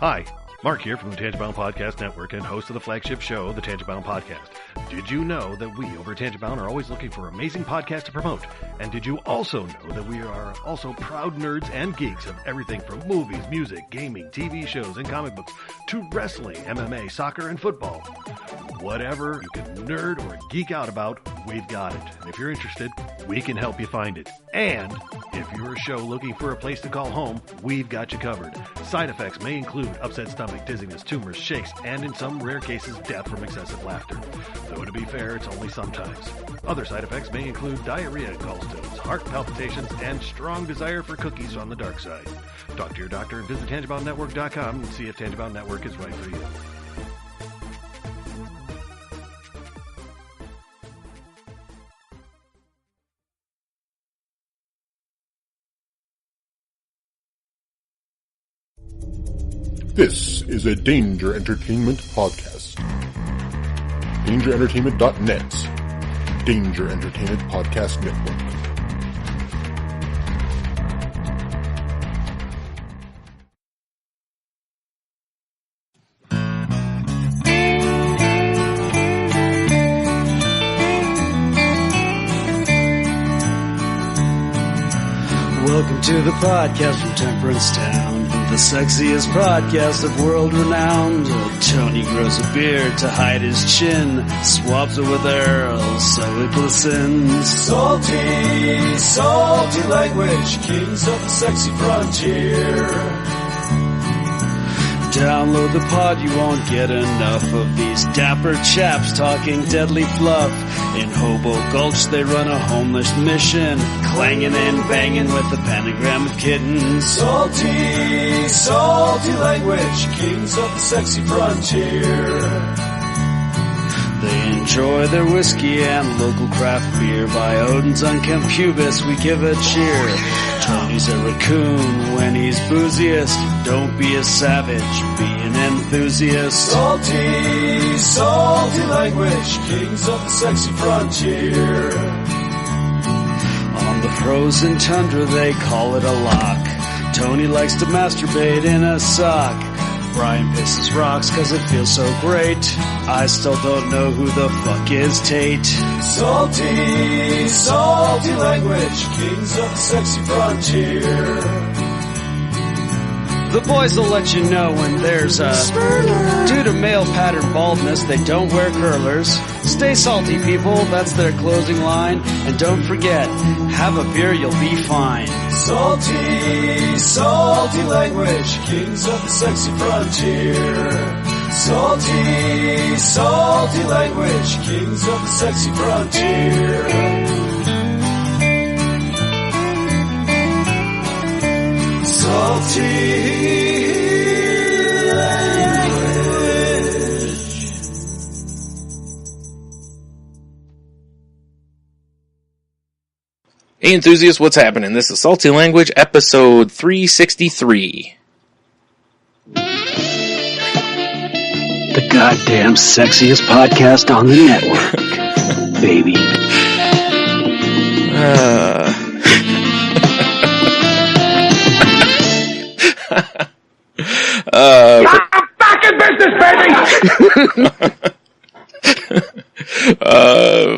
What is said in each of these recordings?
Hi, Mark here from the Tangent Bound Podcast Network and host of the flagship show, the Tangent Bound Podcast. Did you know that we over at Tangent Bound are always looking for amazing podcasts to promote? And did you also know that we are also proud nerds and geeks of everything from movies, music, gaming, TV shows, and comic books to wrestling, MMA, soccer, and football? Whatever you can nerd or geek out about, we've got it. And if you're interested, we can help you find it. And if you're a show looking for a place to call home, we've got you covered. Side effects may include upset stomach, dizziness, tumors, shakes, and in some rare cases, death from excessive laughter. Though to be fair, it's only sometimes. Other side effects may include diarrhea, gallstones, heart palpitations, and strong desire for cookies on the dark side. Talk to your doctor and visit TangentBoundNetwork.com and see if Tangent Bound Network is right for you. This is a Danger Entertainment podcast. DangerEntertainment.net. Danger Entertainment Podcast Network. Welcome to the podcast from Temperance Town, the sexiest podcast of world renowned. Tony grows a beard to hide his chin, swabs it with Earl so it glistens. Salty, salty language, kings of the sexy frontier. Download the pod, you won't get enough of these dapper chaps talking deadly fluff. In Hobo Gulch they run a homeless mission, clanging and banging with the pentagram of kittens. Salty, salty language, kings of the sexy frontier. They enjoy their whiskey and local craft beer. By Odin's unkempt pubis we give a cheer. Tony's a raccoon when he's booziest. Don't be a savage, be an enthusiast. Salty, salty language, kings of the sexy frontier. On the frozen tundra they call it a lock. Tony likes to masturbate in a sock. Brian pisses rocks cause it feels so great. I still don't know who the fuck is Tate. Salty, salty language, kings of the sexy frontier. The boys will let you know when there's a spurler. Due to male pattern baldness, they don't wear curlers. Stay salty, people, that's their closing line. And don't forget, have a beer, you'll be fine. Salty, salty language, kings of the sexy frontier. Salty, salty language, kings of the sexy frontier. Salty language. Hey enthusiasts, what's happening? This is Salty Language, episode 363. The goddamn sexiest podcast on the network, baby. Back in business, baby!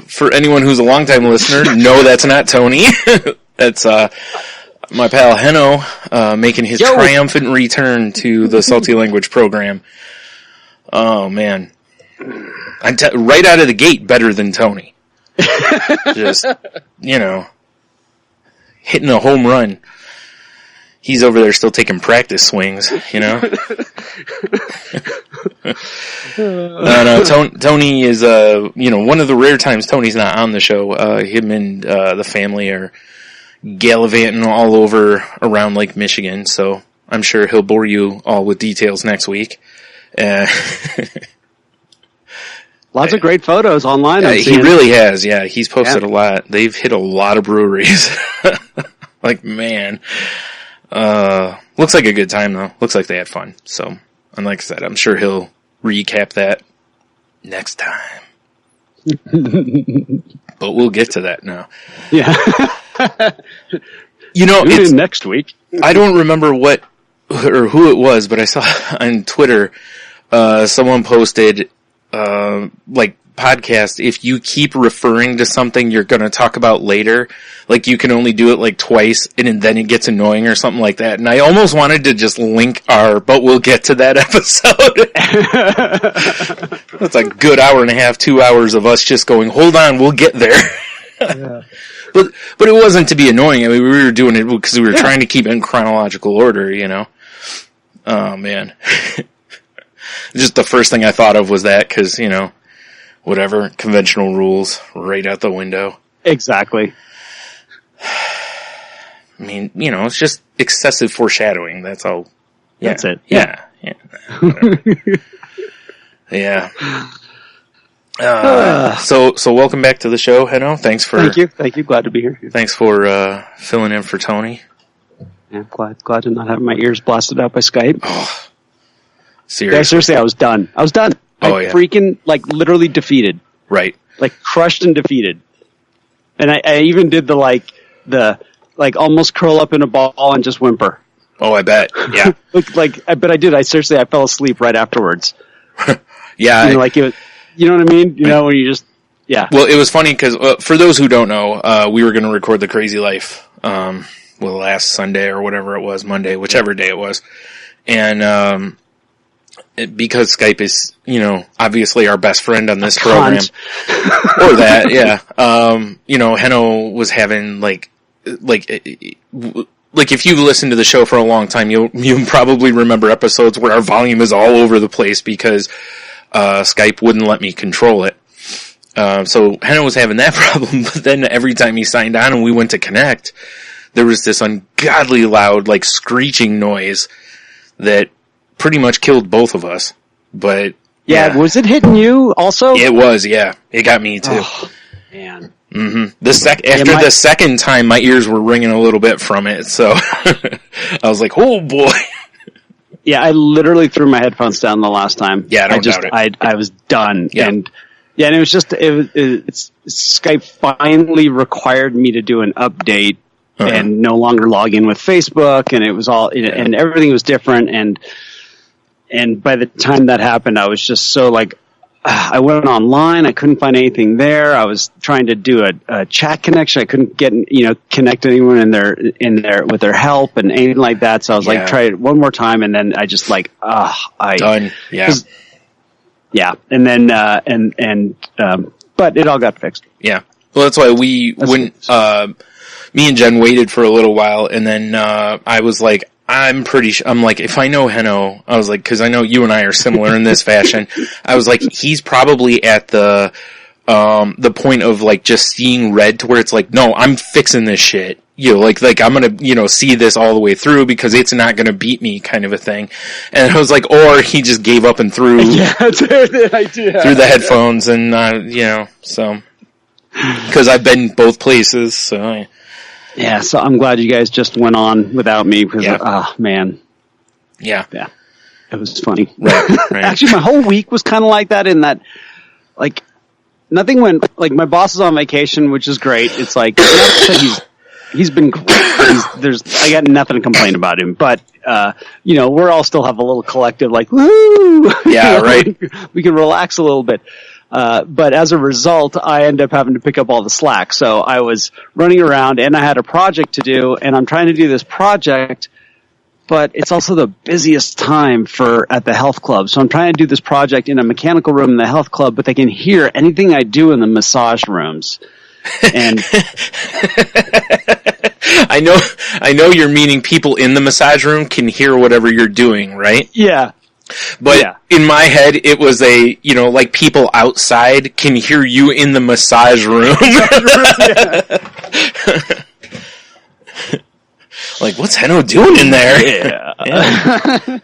For anyone who's a longtime listener, no, that's not Tony. That's my pal Heno making his triumphant return to the Salty Language program. Oh man, right out of the gate, better than Tony. Just hitting a home run. He's over there still taking practice swings, No, Tony is, one of the rare times Tony's not on the show. Him and the family are gallivanting all over around Lake Michigan, so I'm sure he'll bore you all with details next week. Lots of great photos online. He really has, yeah. He's posted a lot. They've hit a lot of breweries. Like, man. Looks like a good time, though. Looks like they had fun. So, and like I said, I'm sure he'll recap that next time. But we'll get to that now. Yeah. It's next week. I don't remember what or who it was, but I saw on Twitter, someone posted, like, podcast, if you keep referring to something you're going to talk about later, like you can only do it like twice and then it gets annoying or something like that. And I almost wanted to just link but we'll get to that episode. That's a good hour and a half, 2 hours of us just going, hold on, we'll get there. Yeah. But it wasn't to be annoying. I mean, we were doing it because we were trying to keep it in chronological order, you know? Oh man. Just the first thing I thought of was that because, you know, whatever, conventional rules, right out the window. Exactly. I mean, you know, it's just excessive foreshadowing. That's all. Yeah. That's it. Yeah. Yeah. So welcome back to the show, Heno. Thank you. Glad to be here. Thanks for filling in for Tony. Yeah, glad to not have my ears blasted out by Skype. Oh, seriously. Yeah, seriously, I was done. Freaking, like, literally defeated. Right. Like, crushed and defeated. And I even did the almost curl up in a ball and just whimper. Oh, I bet. Yeah. But I did. I fell asleep right afterwards. Yeah. You know, you know what I mean? You know, when you just, yeah. Well, it was funny because, for those who don't know, we were going to record The Crazy Life, last Sunday or whatever it was, Monday, whichever day it was. And, because Skype is, you know, obviously our best friend on this program. Or that, yeah. You know, Heno was having, like if you've listened to the show for a long time, you probably remember episodes where our volume is all over the place because, Skype wouldn't let me control it. So Heno was having that problem, but then every time he signed on and we went to connect, there was this ungodly loud, like, screeching noise that pretty much killed both of us. But yeah, was it hitting you also? It was, yeah. It got me too. Oh, man. Mm-hmm. The second time, my ears were ringing a little bit from it, so I was like, "Oh boy!" Yeah, I literally threw my headphones down the last time. Yeah, I doubt it. I was done, yeah. And it was just Skype finally required me to do an update and no longer log in with Facebook, and it was all and everything was different, and by the time that happened, I was just so like. I went online. I couldn't find anything there. I was trying to do a chat connection. I couldn't get, connect anyone in there with their help and anything like that. So I was like, try it one more time. And then I just like, done. Yeah. Yeah. And then, but it all got fixed. Yeah. Well, that's why me and Jen waited for a little while. And then, I was like, I'm like, if I know Heno, I was like, cause I know you and I are similar in this fashion. I was like, he's probably at the point of like just seeing red to where it's like, no, I'm fixing this shit. Like I'm gonna, see this all the way through because it's not gonna beat me kind of a thing. And I was like, or he just gave up and threw the headphones and, so, cause I've been both places, so yeah, so I'm glad you guys just went on without me because, man. Yeah. Yeah. It was funny. Right. Actually, my whole week was kind of like that in that, like, nothing went, like, my boss is on vacation, which is great. It's like, he's been great. I got nothing to complain about him, but, we're all still have a little collective, like, woo! Yeah, right. We can relax a little bit. But as a result, I end up having to pick up all the slack. So I was running around and I had a project to do and I'm trying to do this project, but it's also the busiest time at the health club. So I'm trying to do this project in a mechanical room in the health club, but they can hear anything I do in the massage rooms. And I know you're meaning people in the massage room can hear whatever you're doing, right? Yeah. But in my head, it was like people outside can hear you in the massage room. Like, what's Heno doing in there? Yeah.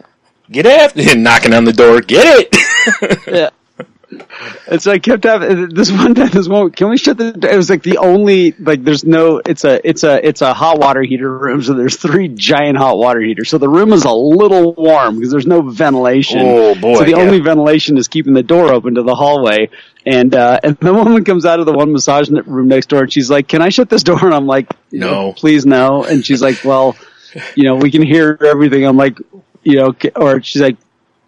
Get after him, knocking on the door. Get it. Yeah. And so I kept having this one, can we shut the door? It was like the only, like, there's no, it's a hot water heater room. So there's 3 giant hot water heaters. So the room is a little warm because there's no ventilation. Oh boy. So the only ventilation is keeping the door open to the hallway. And the woman comes out of the one massage room next door and she's like, can I shut this door? And I'm like, no, please no. And she's like, well, we can hear everything. I'm like, or she's like,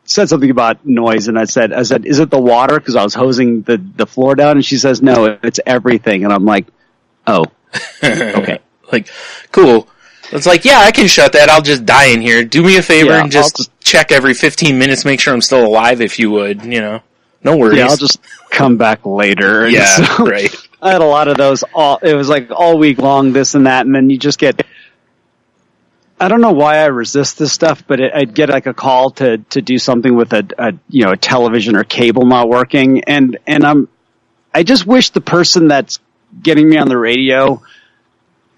said something about noise, and I said, is it the water? Because I was hosing the floor down, and she says, no, it's everything. And I'm like, oh, okay. Like, cool. It's like, yeah, I can shut that. I'll just die in here. Do me a favor and just check every 15 minutes, make sure I'm still alive if you would, No worries. Yeah, I'll just come back later. Yeah, so, right. I had a lot of those. It was like all week long, this and that, and then you just get. I don't know why I resist this stuff, but I'd get like a call to do something with a television or cable not working, and I just wish the person that's getting me on the radio,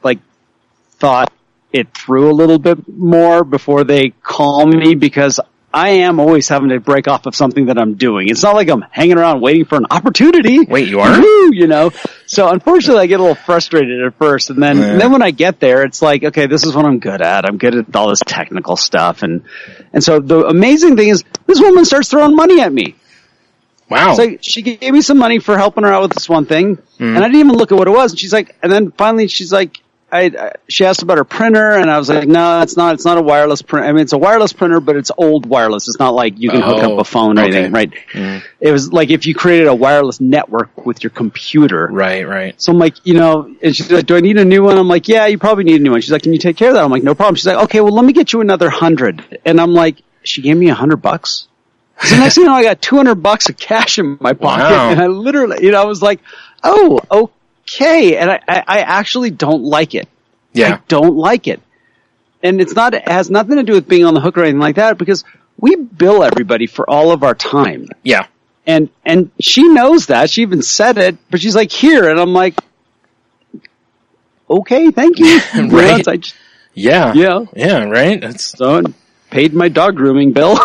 like, thought it through a little bit more before they call me, because I am always having to break off of something that I'm doing. It's not like I'm hanging around waiting for an opportunity. Wait, you are? Woo, So unfortunately I get a little frustrated at first, and then when I get there, it's like, okay, this is what I'm good at. I'm good at all this technical stuff. And so the amazing thing is this woman starts throwing money at me. Wow. It's like, she gave me some money for helping her out with this one thing, and I didn't even look at what it was. And she's like, and then finally she's like, she asked about her printer, and I was like, no, it's not a wireless printer. I mean, it's a wireless printer, but it's old wireless. It's not like you can hook up a phone or anything, right? It was like if you created a wireless network with your computer. Right. So I'm like, and she's like, do I need a new one? I'm like, yeah, you probably need a new one. She's like, can you take care of that? I'm like, no problem. She's like, okay, well, let me get you another 100. And I'm like, she gave me $100? So the next thing you know, I got $200 of cash in my pocket. Wow. And I literally, I was like, oh, okay. And I actually don't like it. Yeah. I don't like it. And it has nothing to do with being on the hook or anything like that, because we bill everybody for all of our time. Yeah. And she knows that. She even said it, but she's like, here. And I'm like, okay, thank you. Right. Yeah. Yeah, right. So paid my dog grooming bill.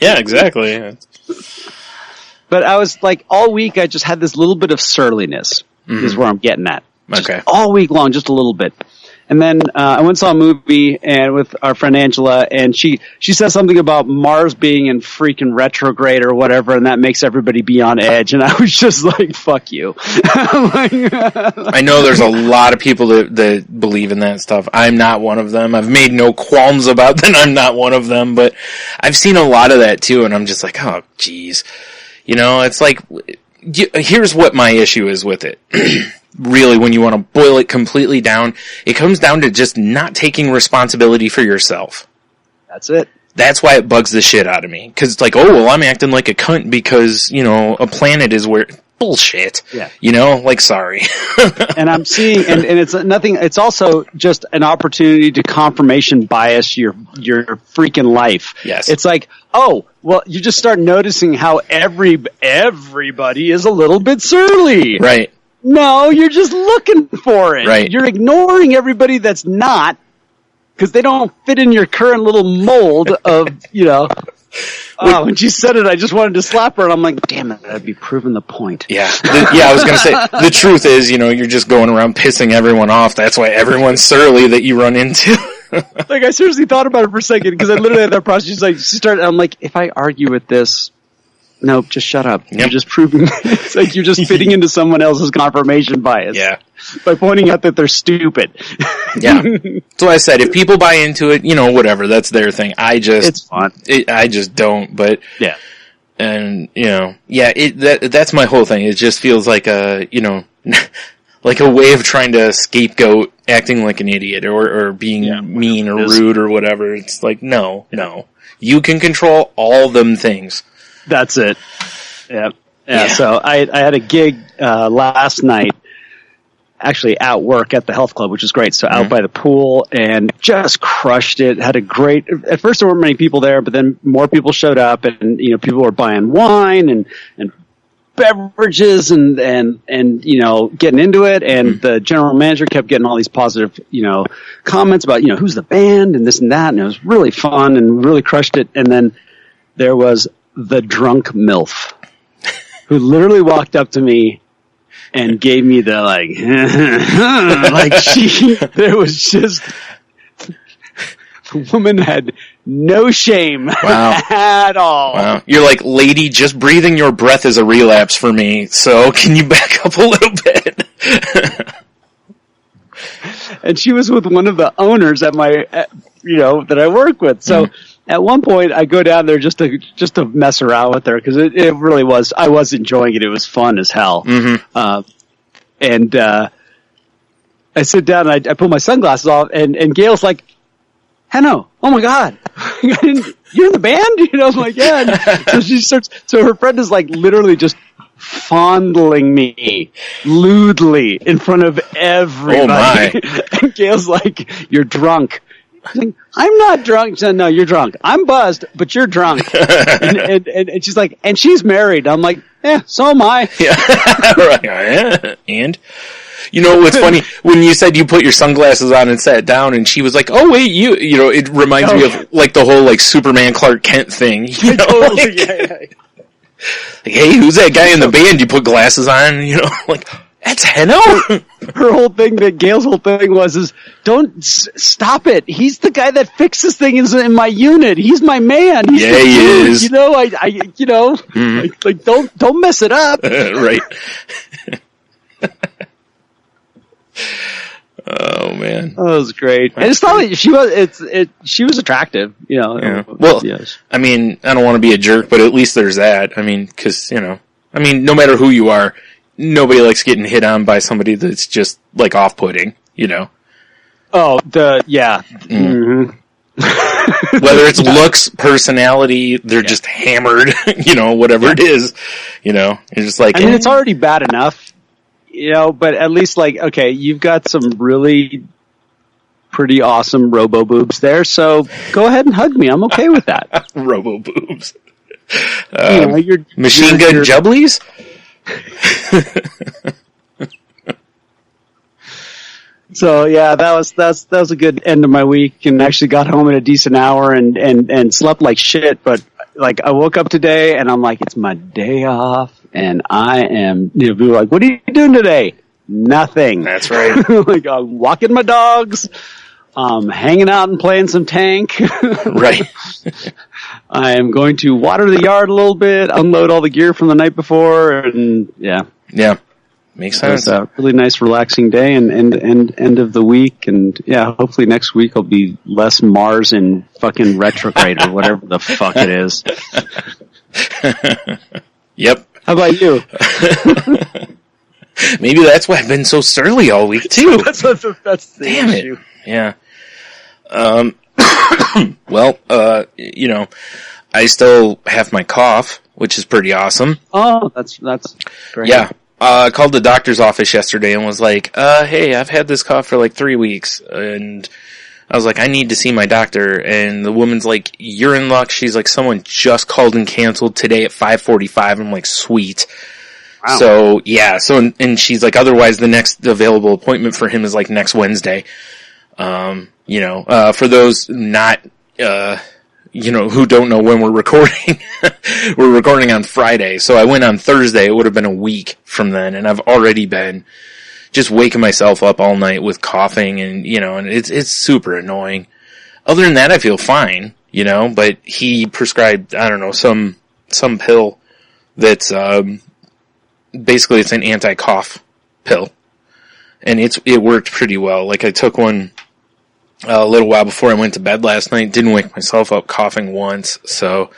Yeah, exactly. But I was like, all week I just had this little bit of surliness, is where I'm getting at. Just all week long, just a little bit. And then I went and saw a movie and with our friend Angela, and she says something about Mars being in freaking retrograde or whatever, and that makes everybody be on edge. And I was just like, fuck you. I know there's a lot of people that believe in that stuff. I'm not one of them. I've made no qualms about that I'm not one of them, but I've seen a lot of that too, and I'm just like, oh, geez. It's like, here's what my issue is with it. Really, when you want to boil it completely down, it comes down to just not taking responsibility for yourself. That's it. That's why it bugs the shit out of me. Because it's like, oh, well, I'm acting like a cunt because, a planet is where... Bullshit. Yeah. Sorry. And I'm seeing, and it's nothing, it's also just an opportunity to confirmation bias your freaking life. Yes. It's like, oh, well, you just start noticing how everybody is a little bit surly. Right. No, you're just looking for it. Right. You're ignoring everybody that's not, because they don't fit in your current little mold of, Oh, when she said it, I just wanted to slap her, and I'm like, damn it, I'd be proving the point. Yeah. I was going to say, the truth is, you're just going around pissing everyone off. That's why everyone's surly that you run into. Like, I seriously thought about it for a second, because I literally had that process. I'm like, if I argue with this, nope, just shut up. Yep. You're just proving, it's like you're just fitting into someone else's confirmation bias. Yeah. By pointing out that they're stupid. Yeah. So I said, if people buy into it, whatever, that's their thing. It's fun. I just don't, but. Yeah. And, that's my whole thing. It just feels like a, like a way of trying to scapegoat acting like an idiot or being mean or rude or whatever. It's like, no. You can control all them things. That's it. Yeah. So I had a gig last night, actually at work at the health club, which is great. So out by the pool, and just crushed it. Had a great. At first there weren't many people there, but then more people showed up, and people were buying wine and beverages and getting into it. And the general manager kept getting all these positive comments about who's the band and this and that, and it was really fun and really crushed it. And then there was the drunk MILF, who literally walked up to me and gave me the there was just, the woman had no shame at all. Wow. You're like, lady, just breathing your breath is a relapse for me, so can you back up a little bit? and she was with one of the owners at that I work with. So at one point I go down there just to mess around with her because it really was. I was enjoying it. It was fun as hell. And I sit down and I put my sunglasses off, and Gail's like, Henno, oh my God, you're in the band? I'm like, yeah. And so her friend is like literally just fondling me lewdly in front of everybody. Oh my. And Gail's like, you're drunk. I'm like, I'm not drunk. She said, no, you're drunk. I'm buzzed, but you're drunk. and she's like, and she's married. I'm like, so am I. Yeah. Right. And? You know what's funny? When you said you put your sunglasses on and sat down, and she was like, "Oh wait, it reminds me of like the whole like Superman Clark Kent thing." Totally, like, like, hey, who's that guy in the band? You put glasses on, like that's Henno. Her whole thing, Gail's whole thing was don't stop it. He's the guy that fixes things in my unit. He's my man. He's yeah, he is. Like don't mess it up. Right. Oh man, that was great. And it's probably she was attractive, Yeah. Well, yes. I mean, I don't want to be a jerk, but at least there's that. I mean, because no matter who you are, nobody likes getting hit on by somebody that's just like off-putting. Oh, yeah. Mm-hmm. Whether it's looks, personality, they're just hammered. Whatever it is. You're just like. I mean, it's already bad enough. But at least okay, you've got some really pretty awesome robo boobs there, so go ahead and hug me. I'm okay with that. Robo boobs. Machine gun jubblies? So yeah, that was a good end of my week, and actually got home in a decent hour and slept like shit, but I woke up today and I'm like, it's my day off. And I am, people are like, what are you doing today? Nothing. That's right. I'm walking my dogs, hanging out and playing some tank. Right. I am going to water the yard a little bit, unload all the gear from the night before, and yeah. Yeah. Makes sense. It's a really nice, relaxing day and end of the week. And yeah, hopefully next week will be less Mars in fucking retrograde or whatever the fuck it is. Yep. How about you? Maybe that's why I've been so surly all week too. that's the Damn issue. It. Yeah. Well, I still have my cough, which is pretty awesome. Oh, that's great. Yeah. I called the doctor's office yesterday and was like, hey, I've had this cough for like 3 weeks, and I was like, I need to see my doctor. And the woman's like, you're in luck. She's like, someone just called and canceled today at 5:45. I'm like, sweet. Wow. So, yeah. So, and she's like, otherwise the next available appointment for him is like next Wednesday. For those not, who don't know when we're recording, we're recording on Friday. So I went on Thursday. It would have been a week from then. And I've already been just waking myself up all night with coughing and, and it's super annoying. Other than that, I feel fine, but he prescribed, I don't know, some pill that's, basically it's an anti-cough pill. And it worked pretty well. Like I took one a little while before I went to bed last night, didn't wake myself up coughing once. So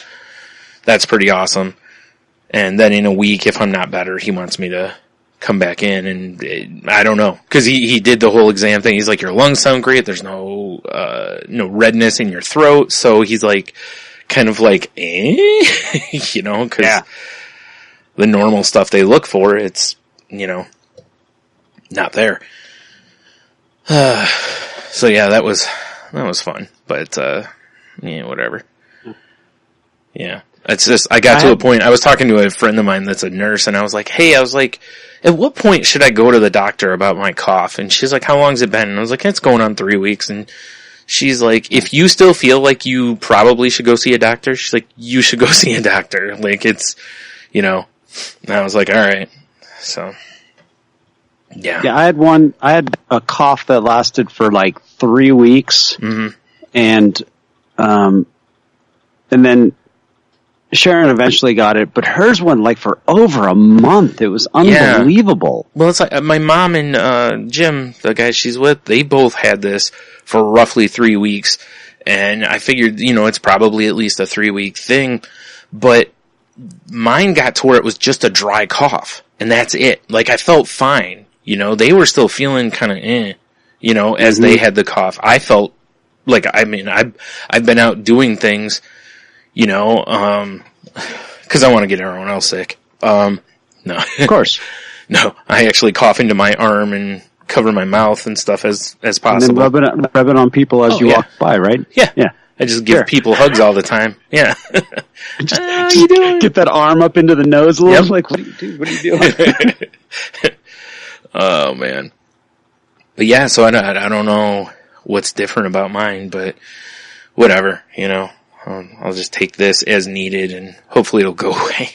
that's pretty awesome. And then in a week, if I'm not better, he wants me to come back in, and I don't know, because he did the whole exam thing. He's like, your lungs sound great. There's no redness in your throat. So he's like, kind of like, because the normal stuff they look for, it's, not there. So yeah, that was fun, but, whatever. Yeah. It's just, I got to a point, I was talking to a friend of mine that's a nurse, and I was like, at what point should I go to the doctor about my cough? And she's like, how long's it been? And I was like, it's going on 3 weeks. And she's like, if you still feel like you probably should go see a doctor, she's like, you should go see a doctor. Like, it's, and I was like, all right. So, yeah. Yeah, I had a cough that lasted for like 3 weeks. Mm-hmm. And then Sharon eventually got it, but hers went like for over a month. It was unbelievable. Well, it's like my mom and Jim, the guy she's with, they both had this for roughly 3 weeks. And I figured, it's probably at least a 3-week thing. But mine got to where it was just a dry cough. And that's it. Like, I felt fine. They were still feeling kind of as they had the cough. I felt like, I've been out doing things, cause I want to get everyone else sick. No. Of course. No, I actually cough into my arm and cover my mouth and stuff as possible. And then rub it on people as you walk by, right? Yeah. Yeah. I just give people hugs all the time. Yeah. How you doing? Get that arm up into the nose a little. Like, what do you do? What are you doing? Oh man. But yeah, so I don't know what's different about mine, but whatever, I'll just take this as needed and hopefully it'll go away.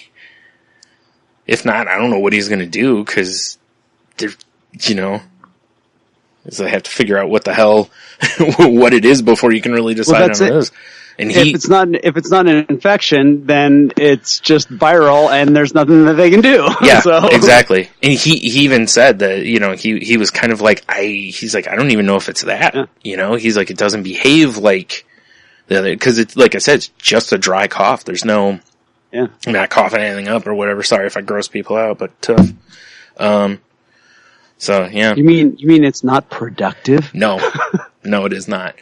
If not, I don't know what he's going to do because, I have to figure out what the hell, what it is before you can really decide on this. And if it's not an infection, then it's just viral and there's nothing that they can do. Yeah, so. Exactly. And he even said that, he was kind of like, he's like, I don't even know if it's that, he's like, it doesn't behave like the other, cause it's, like I said, it's just a dry cough. There's no, I'm not coughing anything up or whatever. Sorry if I gross people out, but tough. So yeah. You mean it's not productive? No, it is not.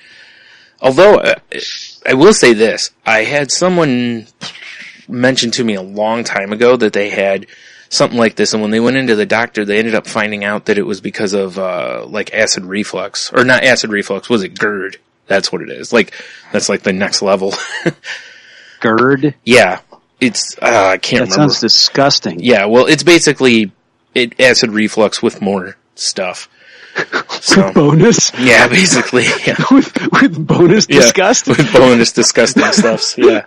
Although, I will say this, I had someone mention to me a long time ago that they had something like this, and when they went into the doctor, they ended up finding out that it was because of, like acid reflux, or not acid reflux, was it GERD? That's what it is. Like, that's like the next level. GERD? Yeah. It's, I can't remember. That sounds disgusting. Yeah, well, it's basically acid reflux with more stuff. So, with bonus? Yeah, basically. Yeah. with bonus disgust? With bonus disgusting stuffs, yeah.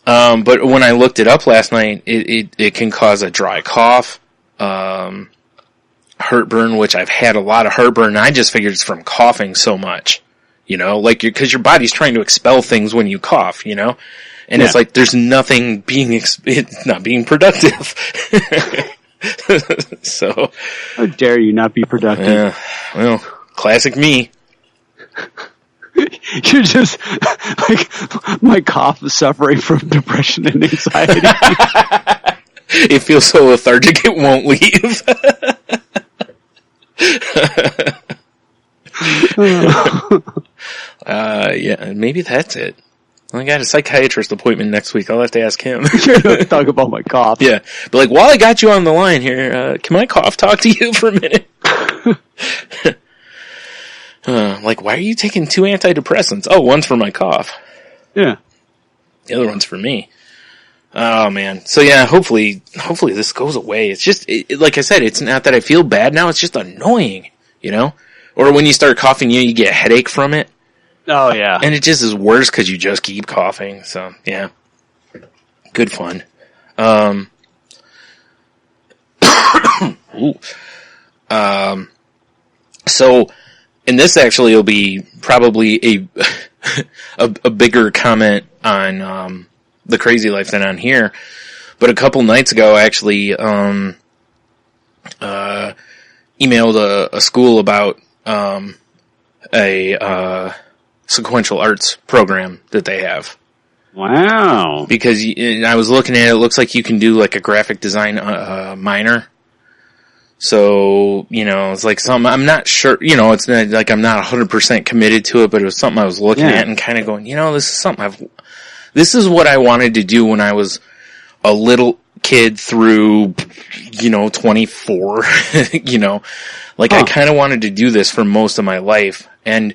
But when I looked it up last night, it can cause a dry cough, heartburn, which I've had a lot of heartburn. I just figured it's from coughing so much, cause your body's trying to expel things when you cough, and it's like there's nothing it's not being productive. So. How dare you not be productive? Yeah, well, classic me. You're just, like, my cough is suffering from depression and anxiety. It feels so lethargic it won't leave. Yeah, maybe that's it. I got a psychiatrist appointment next week. I'll have to ask him. Talk about my cough. Yeah. But like, while I got you on the line here, can my cough talk to you for a minute? Like, why are you taking 2 antidepressants? Oh, one's for my cough. Yeah. The other one's for me. Oh man. So yeah, hopefully this goes away. It's just, like I said, it's not that I feel bad now, it's just annoying, Or when you start coughing, you get a headache from it. Oh yeah. And it just is worse because you just keep coughing. So yeah, good fun. So, and this actually will be probably a bigger comment on the Crazy Life than on here. But a couple nights ago, I actually emailed a school about a sequential arts program that they have. Wow. Because I was looking at it, it looks like you can do like a graphic design minor. So, it's like something, I'm not sure, it's not, like I'm not 100% committed to it, but it was something I was looking at and kind of going, this is something this is what I wanted to do when I was a little kid through, 24, like I kind of wanted to do this for most of my life. And,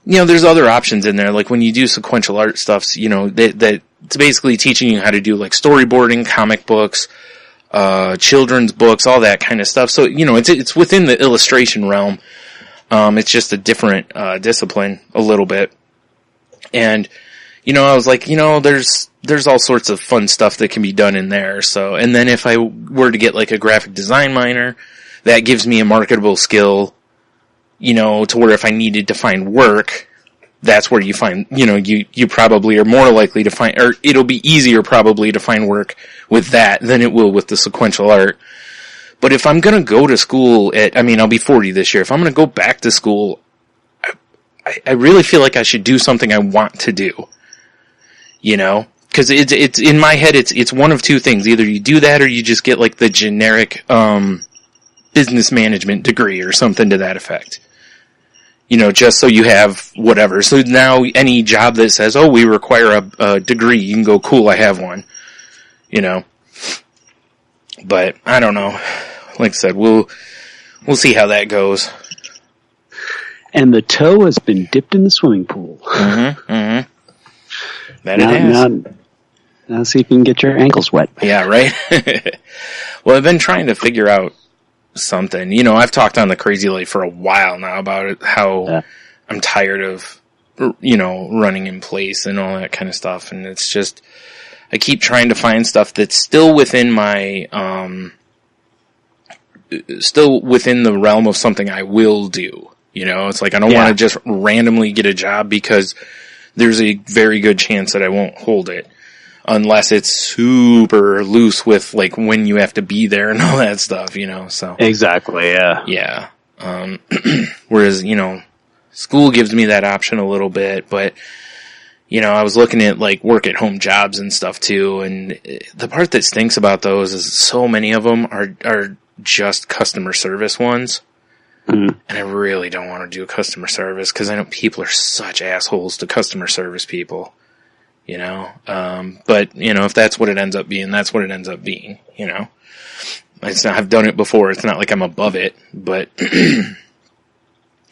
there's other options in there. Like when you do sequential art stuff, that it's basically teaching you how to do like storyboarding, comic books, children's books, all that kind of stuff. So, it's within the illustration realm. It's just a different, discipline a little bit. And, I was like, there's all sorts of fun stuff that can be done in there. So, and then if I were to get like a graphic design minor, that gives me a marketable skill, to where if I needed to find work, that's where you find, you probably are more likely to find, or it'll be easier probably to find work with that than it will with the sequential art. But if I'm going to go to school I'll be 40 this year. If I'm going to go back to school, I really feel like I should do something I want to do. Cause it's in my head, it's one of two things. Either you do that or you just get like the generic, business management degree or something to that effect. Just so you have whatever. So now any job that says, oh, we require a degree, you can go, cool, I have one. But I don't know. Like I said, we'll see how that goes. And the toe has been dipped in the swimming pool. That it has. Now see if you can get your ankles wet. Yeah, right? Well, I've been trying to figure out something. I've talked on the Crazy Light for a while now about it, how I'm tired of, running in place and all that kind of stuff. And it's just, I keep trying to find stuff that's still within my, still within the realm of something I will do. It's like I don't want to just randomly get a job because there's a very good chance that I won't hold it. Unless it's super loose with like when you have to be there and all that stuff, so. Exactly, yeah. Yeah. Whereas, school gives me that option a little bit, but, I was looking at like work at home jobs and stuff too, and the part that stinks about those is so many of them are just customer service ones. Mm-hmm. And I really don't want to do customer service because I know people are such assholes to customer service people. But, if that's what it ends up being, that's what it ends up being, I've done it before. It's not like I'm above it, but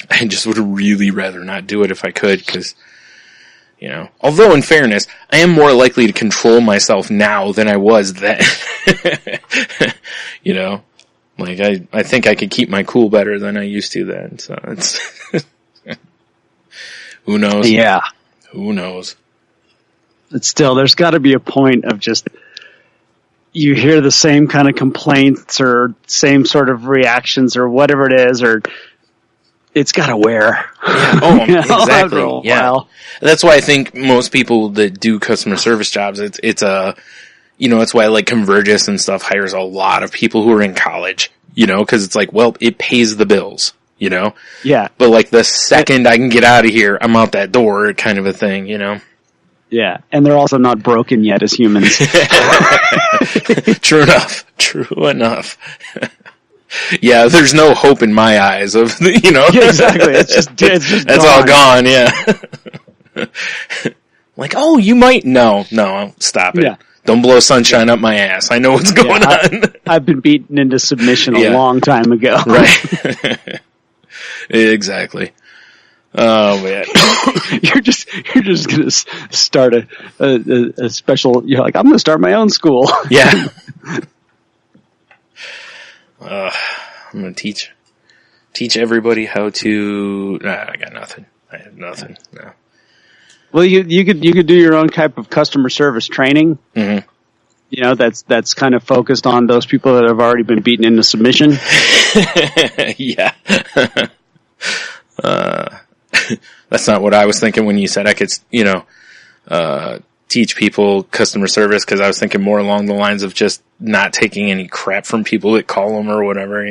I just would really rather not do it if I could, because, although in fairness, I am more likely to control myself now than I was then. Like I think I could keep my cool better than I used to then. So it's, who knows? Yeah. Who knows? But still, there's got to be a point of just, you hear the same kind of complaints or same sort of reactions or whatever it is, or it's got to wear. Yeah. Oh, exactly. Yeah. While. That's why I think most people that do customer service jobs, it's it's why like Convergys and stuff hires a lot of people who are in college, cause it's like, well, it pays the bills, Yeah. But like the second I can get out of here, I'm out that door kind of a thing, Yeah, and they're also not broken yet as humans. True enough. Yeah, there's no hope in my eyes of, Yeah, exactly. It's just that's gone. all gone, yeah. Like, oh, you might, no, stop it. Yeah. Don't blow sunshine up my ass. I know what's going on. I've been beaten into submission a long time ago. Right. Exactly. Oh man, you're just gonna start a special. You're like, I'm gonna start my own school. Yeah. I'm gonna teach everybody how to. I got nothing. I have nothing. No. Well, you could do your own type of customer service training. Mm-hmm. That's kind of focused on those people that have already been beaten into submission. Yeah. That's not what I was thinking when you said I could, teach people customer service, because I was thinking more along the lines of just not taking any crap from people that call them or whatever,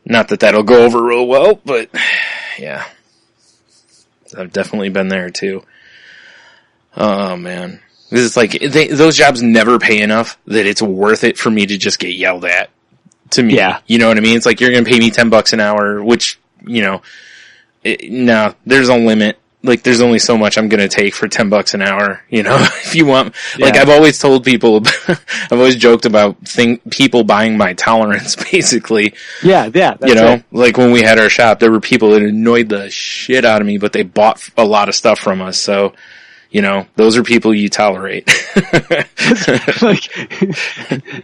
Not that that'll go over real well, but yeah. I've definitely been there too. Oh man. It's like, those jobs never pay enough that it's worth it for me to just get yelled at. To me. Yeah. You know what I mean? It's like, you're gonna pay me $10 an hour, which, no, there's a limit. Like, there's only so much I'm gonna take for $10 an hour, if you want. Like, I've always told people, I've always joked about people buying my tolerance, basically. Yeah, that's it. Like when we had our shop, there were people that annoyed the shit out of me, but they bought a lot of stuff from us, so, those are people you tolerate. Like,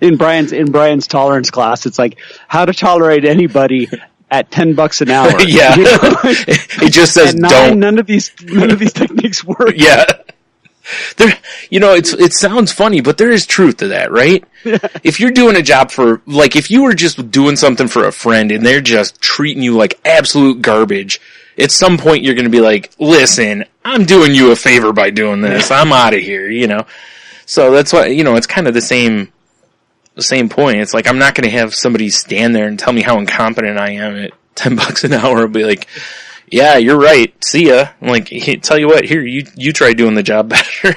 in Brian's tolerance class, it's like, how to tolerate anybody at $10 an hour. Yeah. It just says don't. None of these techniques work. Yeah. It sounds funny, but there is truth to that, right? Yeah. If you're doing a job if you were just doing something for a friend and they're just treating you like absolute garbage, at some point you're going to be like, listen, I'm doing you a favor by doing this. I'm out of here, you know? So that's why, you know, it's kind of the same point. It's like, I'm not going to have somebody stand there and tell me how incompetent I am at $10 an hour. I'll be like, yeah, you're right. See ya. I'm like, hey, tell you what, here, you try doing the job better.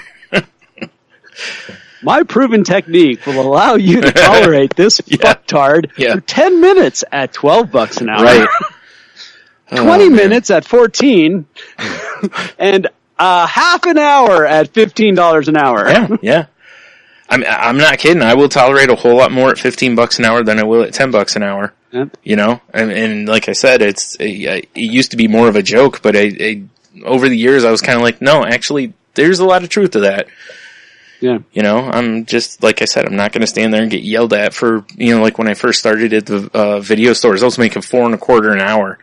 My proven technique will allow you to tolerate this fucktard for 10 minutes at $12 an hour. Right. 20 minutes at 14 and half an hour at $15 an hour. Yeah. I'm not kidding. I will tolerate a whole lot more at $15 an hour than I will at $10 an hour. Yep. You know, and like I said, it used to be more of a joke, but I over the years I was kind of like, no, actually, there's a lot of truth to that. Yeah. You know, I'm just, like I said, I'm not going to stand there and get yelled at for, you know, like when I first started at the video stores, I was making $4.25 an hour.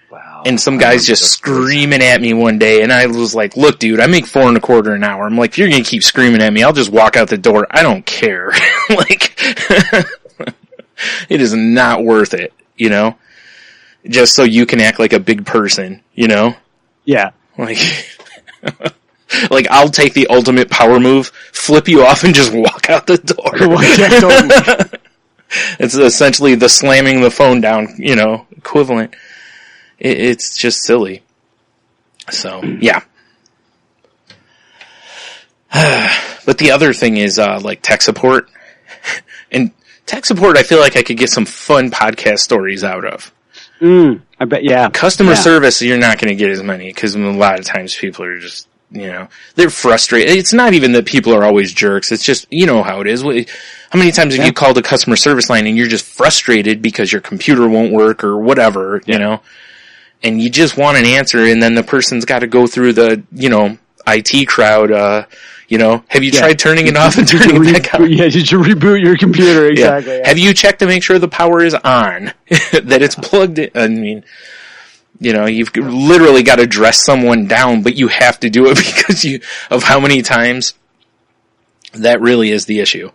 Wow. And some guy's just screaming at me one day, and I was like, look, dude, I make $4.25 an hour. I'm like, if you're going to keep screaming at me, I'll just walk out the door. I don't care. Like, it is not worth it, you know? Just so you can act like a big person, you know? Yeah. Like, like, I'll take the ultimate power move, flip you off, and just walk out the door. It's essentially the slamming the phone down, you know, equivalent. It's just silly. So, yeah. But the other thing is, like, tech support. And tech support, I feel like I could get some fun podcast stories out of. I bet, yeah. Customer service, you're not going to get as many, because a lot of times people are just, you know, they're frustrated. It's not even that people are always jerks. It's just, you know how it is. How many times have you called a customer service line and you're just frustrated because your computer won't work or whatever, you know? And you just want an answer, and then the person's got to go through the, you know, IT crowd, you know, have you tried turning it off and turning it back on? Yeah, did you reboot your computer? Exactly. Yeah. Have you checked to make sure the power is on? That it's plugged in? I mean, you know, you've literally got to dress someone down, but you have to do it because of how many times that really is the issue.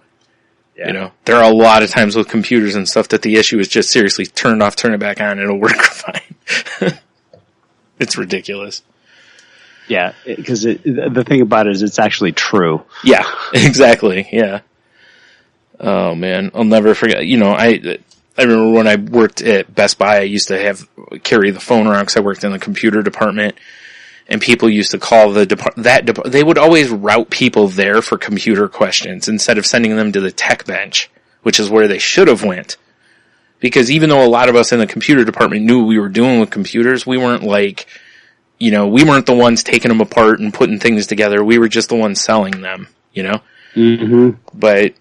Yeah. You know, there are a lot of times with computers and stuff that the issue is just seriously turn it off, turn it back on, it'll work fine. It's ridiculous. Yeah, because the thing about it is it's actually true. Yeah, exactly, yeah. Oh, man, I'll never forget. You know, I remember when I worked at Best Buy, I used to carry the phone around because I worked in the computer department. And people used to call they would always route people there for computer questions instead of sending them to the tech bench, which is where they should have went. Because even though a lot of us in the computer department knew what we were doing with computers, we weren't like, you know, we weren't the ones taking them apart and putting things together. We were just the ones selling them, you know? Mm-hmm. But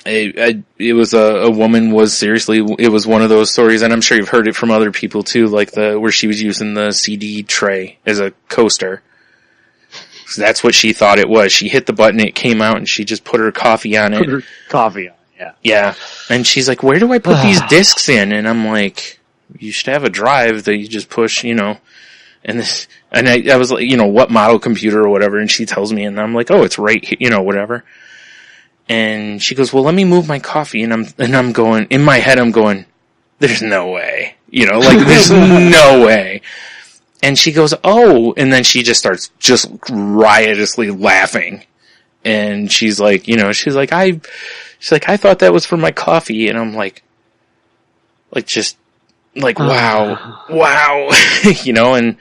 it was a woman was seriously, it was one of those stories, and I'm sure you've heard it from other people too, like where she was using the CD tray as a coaster. So that's what she thought it was. She hit the button, it came out, and she just put her coffee on it. Put her coffee on, yeah. Yeah. And she's like, where do I put these discs in? And I'm like, you should have a drive that you just push, you know. And I was like, you know, what model computer or whatever, and she tells me, and I'm like, oh, it's right here, you know, whatever. And she goes, well, let me move my coffee. And I'm going, in my head, I'm going, there's no way, you know, like there's no way. And she goes, oh, and then she just starts just riotously laughing. And she's like, you know, she's like, I thought that was for my coffee. And I'm like, just like, wow, you know, and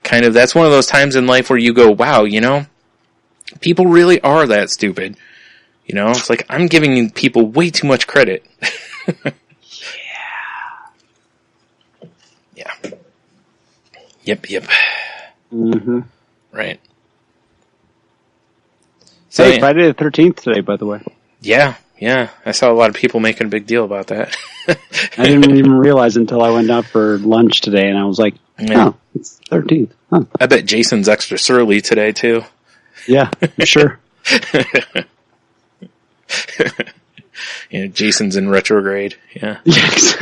kind of, that's one of those times in life where you go, wow, you know, people really are that stupid. You know, it's like, I'm giving people way too much credit. Yeah. Yep. Mm-hmm. Right. So, hey, Friday the 13th today, by the way. Yeah. I saw a lot of people making a big deal about that. I didn't even realize until I went out for lunch today, and I was like, oh, it's 13th. Huh. I bet Jason's extra surly today, too. Yeah, sure. Yeah, Jason's in retrograde. Yeah. Yes.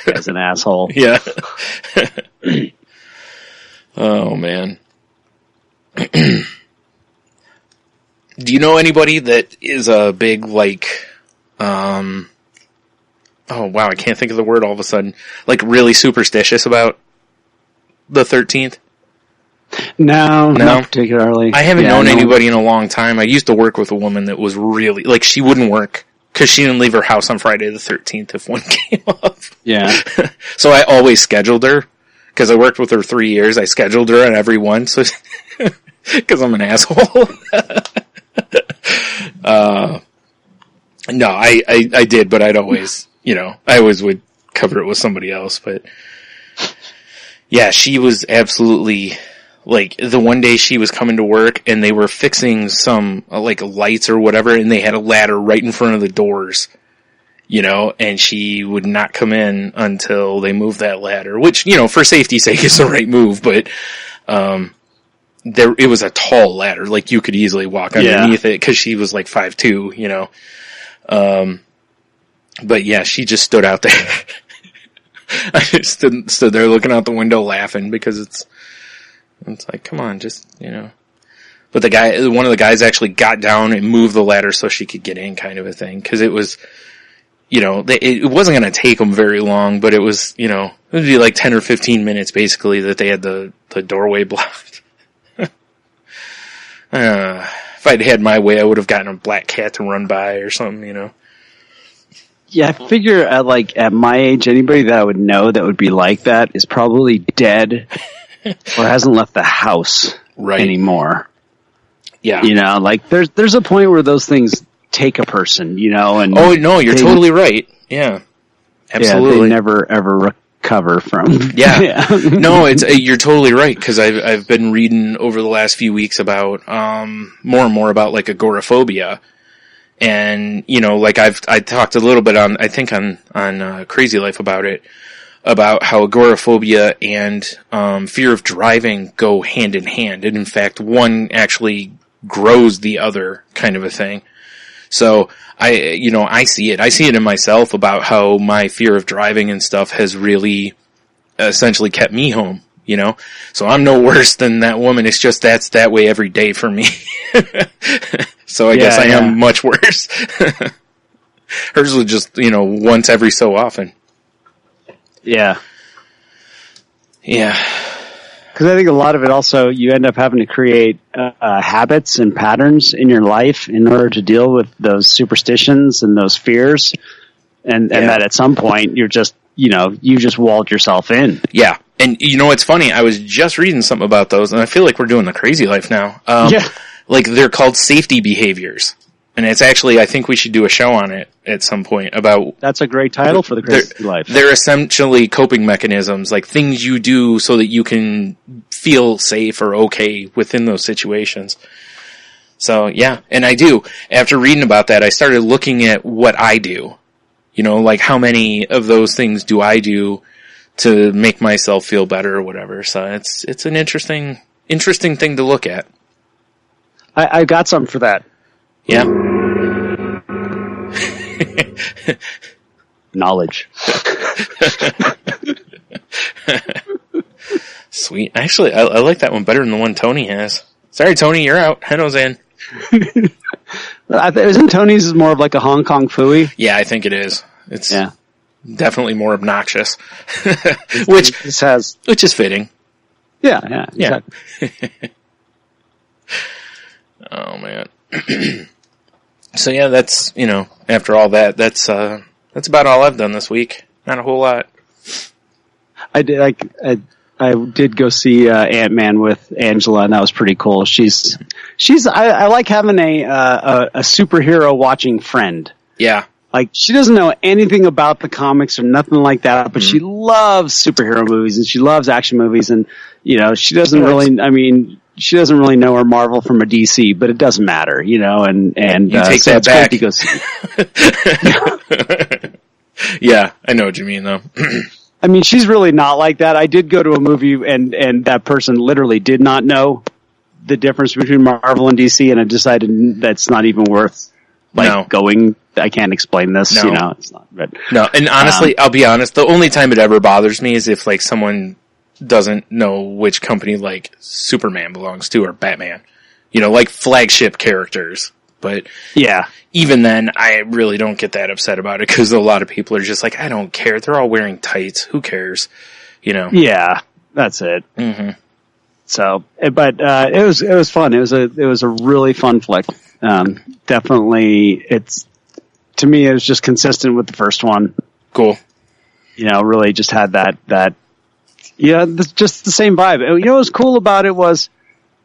Guy's an asshole. Yeah. Oh, man. Do you know anybody that is a big, like, I oh wow, I can't think of the word all of a sudden. Like really superstitious about the 13th? No, not particularly. I haven't known anybody in a long time. I used to work with a woman that was really, like, she wouldn't work because she didn't leave her house on Friday the 13th if one came up. Yeah. So I always scheduled her because I worked with her 3 years. I scheduled her on every one, so because I'm an asshole. No, I did, but I'd always, I always would cover it with somebody else. But yeah, she was absolutely, like, the one day she was coming to work and they were fixing some, like, lights or whatever, and they had a ladder right in front of the doors, and she would not come in until they moved that ladder, which, for safety's sake is the right move, but, it was a tall ladder, like, you could easily walk underneath it, cause she was like 5'2", but yeah, she just stood out there. I just stood there looking out the window laughing because it's like, come on, just, But one of the guys actually got down and moved the ladder so she could get in, kind of a thing. Cause it was, it wasn't going to take them very long, but it was, it would be like 10 or 15 minutes basically that they had the doorway blocked. If I'd had my way, I would have gotten a black cat to run by or something, Yeah, I figure at my age, anybody that I would know that would be like that is probably dead or hasn't left the house anymore. Yeah. There's a point where those things take a person, and oh no, you're totally right. Yeah. Absolutely. Yeah, they never ever recover from. Yeah. No, you're totally right, because I've been reading over the last few weeks about more and more about like agoraphobia. And, I talked a little bit on Crazy Life about it, about how agoraphobia and, fear of driving go hand in hand. And in fact, one actually grows the other, kind of a thing. So I see it. I see it in myself about how my fear of driving and stuff has really essentially kept me home, So I'm no worse than that woman. It's just that's that way every day for me. So I guess I am much worse. Hers was just, once every so often. Yeah. Yeah. Because I think a lot of it also, you end up having to create habits and patterns in your life in order to deal with those superstitions and those fears. And that at some point, you're just, you just walled yourself in. Yeah. And it's funny, I was just reading something about those, and I feel like we're doing the Crazy Life now. Like, they're called safety behaviors. And it's actually, I think we should do a show on it at some point about... That's a great title for the Crazy Life. They're essentially coping mechanisms, like things you do so that you can feel safe or okay within those situations. So, yeah, and I do. After reading about that, I started looking at what I do. Like how many of those things do I do to make myself feel better or whatever. So it's an interesting thing to look at. I got something for that. Yeah. Knowledge. Sweet. Actually, I like that one better than the one Tony has. Sorry, Tony, you're out. Heno's in. Isn't Tony's more of like a Hong Kong phooey? Yeah, I think it is. It's definitely more obnoxious. which is fitting. Yeah, exactly. Oh man. So yeah, that's, after all that, that's about all I've done this week. Not a whole lot. I did go see Ant-Man with Angela, and that was pretty cool. I like having a superhero watching friend. Yeah. Like, she doesn't know anything about the comics or nothing like that, but she loves superhero movies and she loves action movies, and she doesn't really know her Marvel from a DC, but it doesn't matter, and you take that back. To go see. Yeah, I know what you mean though. I mean, she's really not like that. I did go to a movie and that person literally did not know the difference between Marvel and DC, and I decided that's not even worth going. I can't explain this, it's not. But, no, and honestly, I'll be honest, the only time it ever bothers me is if like someone doesn't know which company like Superman belongs to or Batman. Like flagship characters. But Yeah. even then, I really don't get that upset about it because a lot of people are just like, I don't care. They're all wearing tights. Who cares? You know? Yeah, that's it. Mm-hmm. So, but it was fun. It was a really fun flick. Definitely, to me, it was just consistent with the first one. Cool. You know, really just had that. Yeah, just the same vibe. You know, what was cool about it was,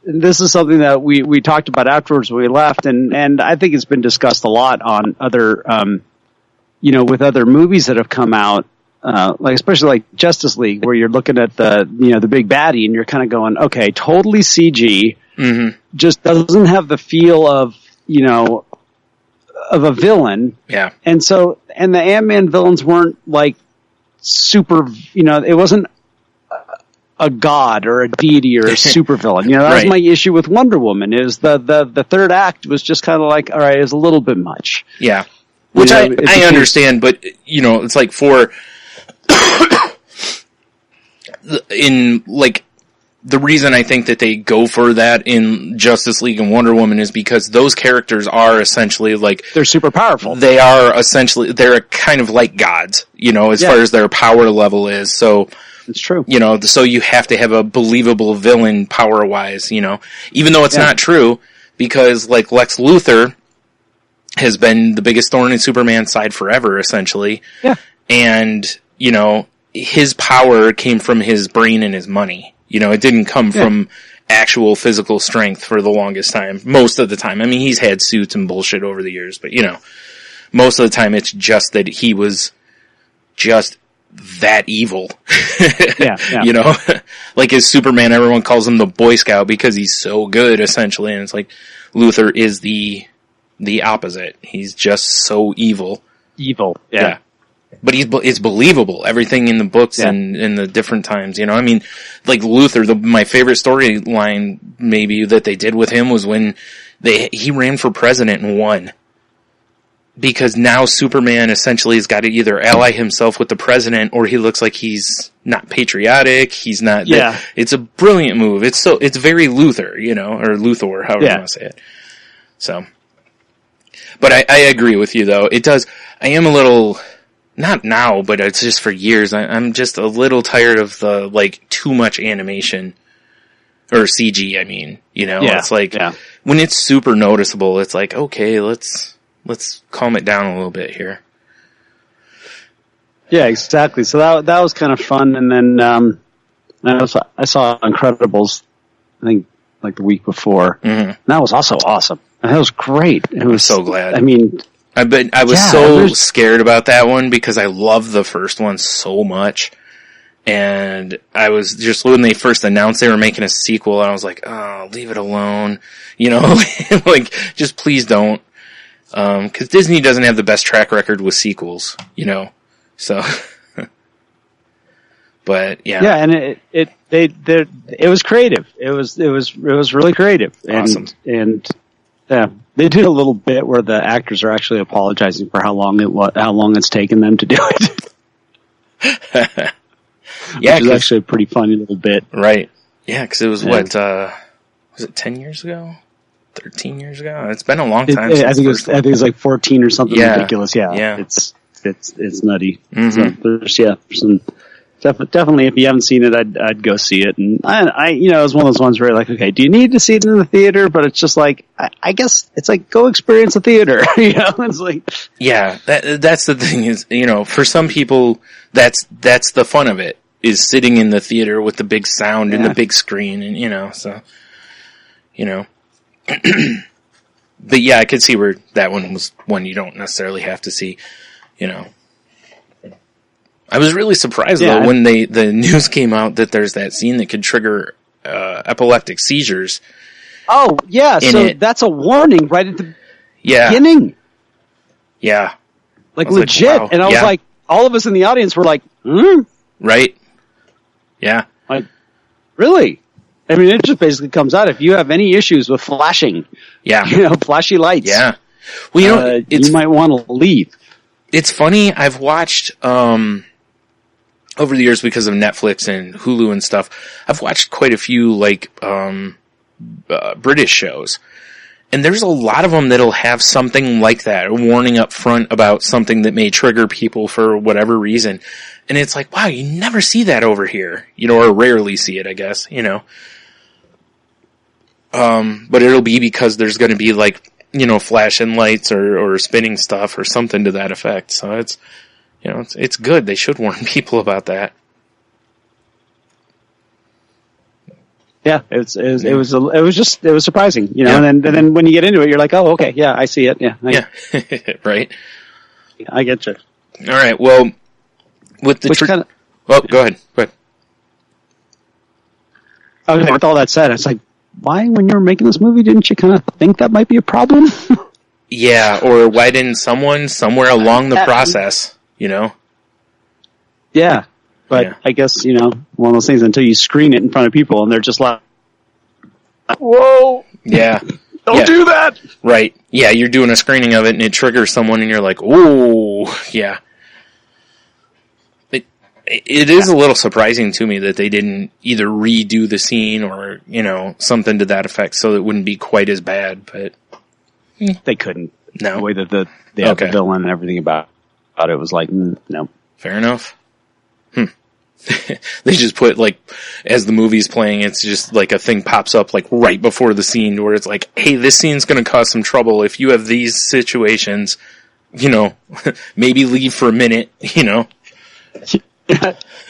this is something that we talked about afterwards when we left, and I think it's been discussed a lot on other, you know, with other movies that have come out, like especially like Justice League, where you're looking at the big baddie, and you're kind of going, okay, totally CG, just doesn't have the feel of, you know, of a villain. Yeah. And the Ant-Man villains weren't like super, you know, it wasn't a god or a deity or a supervillain. You know, that was my issue with Wonder Woman, is the third act was just kind of like, all right, it's a little bit much. Yeah. Which I understand, but, you know, it's like in, like, the reason I think that they go for that in Justice League and Wonder Woman is because those characters are essentially like... They're super powerful. They are essentially... They're kind of like gods, you know, as far as their power level is, so... It's true. You know, so you have to have a believable villain power-wise, you know. Even though it's not true, because, like, Lex Luthor has been the biggest thorn in Superman's side forever, essentially. Yeah. And, you know, his power came from his brain and his money. You know, it didn't come from actual physical strength for the longest time. Most of the time. I mean, he's had suits and bullshit over the years, but, you know, most of the time it's just that he was just that evil. Yeah. You know, like as Superman, everyone calls him the Boy Scout because he's so good, essentially. And it's like, Luthor is the opposite. He's just so evil. Yeah. But it's believable. Everything in the books and in the different times, you know, I mean, like Luthor, my favorite storyline maybe that they did with him was when he ran for president and won. Because now Superman essentially has got to either ally himself with the president, or he looks like he's not patriotic. He's not. Yeah. It's a brilliant move. It's very Luthor, you know, or Luthor, however you want to say it. So, but I agree with you though. It does. I am a little, not now, but it's just for years. I'm just a little tired of the like too much animation or CG. I mean, you know, it's like when it's super noticeable, it's like, okay, let's calm it down a little bit here. Yeah, exactly. So that was kind of fun. And then, I saw Incredibles, I think like the week before. Mm-hmm. And that was also awesome. And that was great. I'm so glad. I mean, I was scared about that one because I love the first one so much. And I was just, when they first announced they were making a sequel, I was like, oh, leave it alone. You know, like, just please don't. Cause Disney doesn't have the best track record with sequels, you know, so, but yeah. Yeah. And it was creative. It was really creative. Awesome. And they did a little bit where the actors are actually apologizing for how long it's taken them to do it. Yeah. Which is actually a pretty funny little bit. Right. Yeah. Cause it was was it 10 years ago? 13 years ago? It's been a long time. I think it was like 14 or something ridiculous. Yeah. It's nutty. Mm-hmm. So there's some definitely, if you haven't seen it, I'd go see it. And I you know, it was one of those ones where like, okay, do you need to see it in the theater? But it's just like, I guess it's like, go experience a theater. You know, it's like, yeah, that's the thing is, you know, for some people, that's the fun of it, is sitting in the theater with the big sound and the big screen, and you know, so, you know. But yeah, I could see where that one was one you don't necessarily have to see, you know. I was really surprised though when the news came out that there's that scene that could trigger epileptic seizures. Oh yeah, so that's a warning right at the beginning. Yeah, like legit. Like, wow. And I was like, all of us in the audience were like, right? Yeah, like really. I mean, it just basically comes out if you have any issues with flashing, you know, flashy lights. Yeah. Well, you know, you might want to leave. It's funny. I've watched, over the years because of Netflix and Hulu and stuff, I've watched quite a few, like, British shows. And there's a lot of them that'll have something like that, a warning up front about something that may trigger people for whatever reason. And it's like, wow, you never see that over here, or rarely see it, I guess, But it'll be because there's going to be like, flashing lights or spinning stuff or something to that effect. So it's, it's good. They should warn people about that. Yeah, it was surprising, and then when you get into it, you're like, oh, okay, yeah, I see it. Yeah. Right. I get you. All right. Well, with the go ahead. Okay, with all that said, it's like, why, when you were making this movie, didn't you kind of think that might be a problem? Yeah, or why didn't someone somewhere along the process, Yeah, but I guess, one of those things until you screen it in front of people and they're just like, whoa! Yeah. Don't do that! Right. Yeah, you're doing a screening of it and it triggers someone and you're like, ooh, yeah. It is a little surprising to me that they didn't either redo the scene or, something to that effect so it wouldn't be quite as bad, but... They couldn't. No. The way that the villain and everything about it was like, no. Fair enough. They just put, like, as the movie's playing, it's just like a thing pops up, like, right before the scene where it's like, hey, this scene's gonna cause some trouble. If you have these situations, maybe leave for a minute,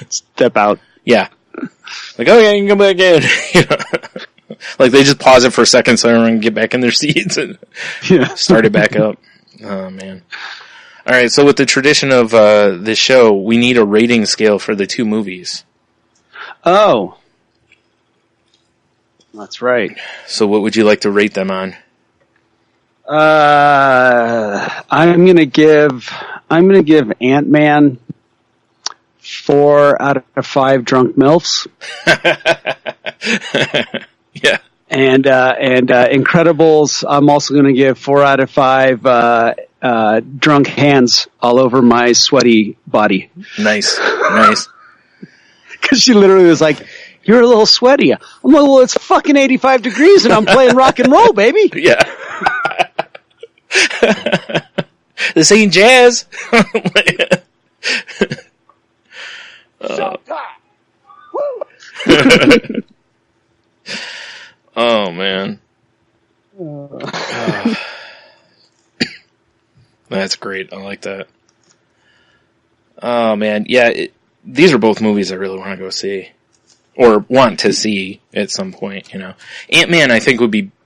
Step out. Yeah. Like, oh yeah, you can come back in. Like they just pause it for a second so everyone can get back in their seats and start it back up. Oh man. Alright, so with the tradition of this show, we need a rating scale for the two movies. Oh. That's right. So what would you like to rate them on? I'm gonna give Ant-Man 4 out of 5 drunk MILFs. Yeah. And Incredibles, I'm also going to give 4 out of 5 drunk hands all over my sweaty body. Nice. Because she literally was like, "You're a little sweaty." I'm like, "Well, it's fucking 85 degrees and I'm playing rock and roll, baby." Yeah. This ain't jazz. Oh man. That's great. I like that. Oh man. Yeah, these are both movies I really want to go see. Or want to see at some point, Ant-Man I think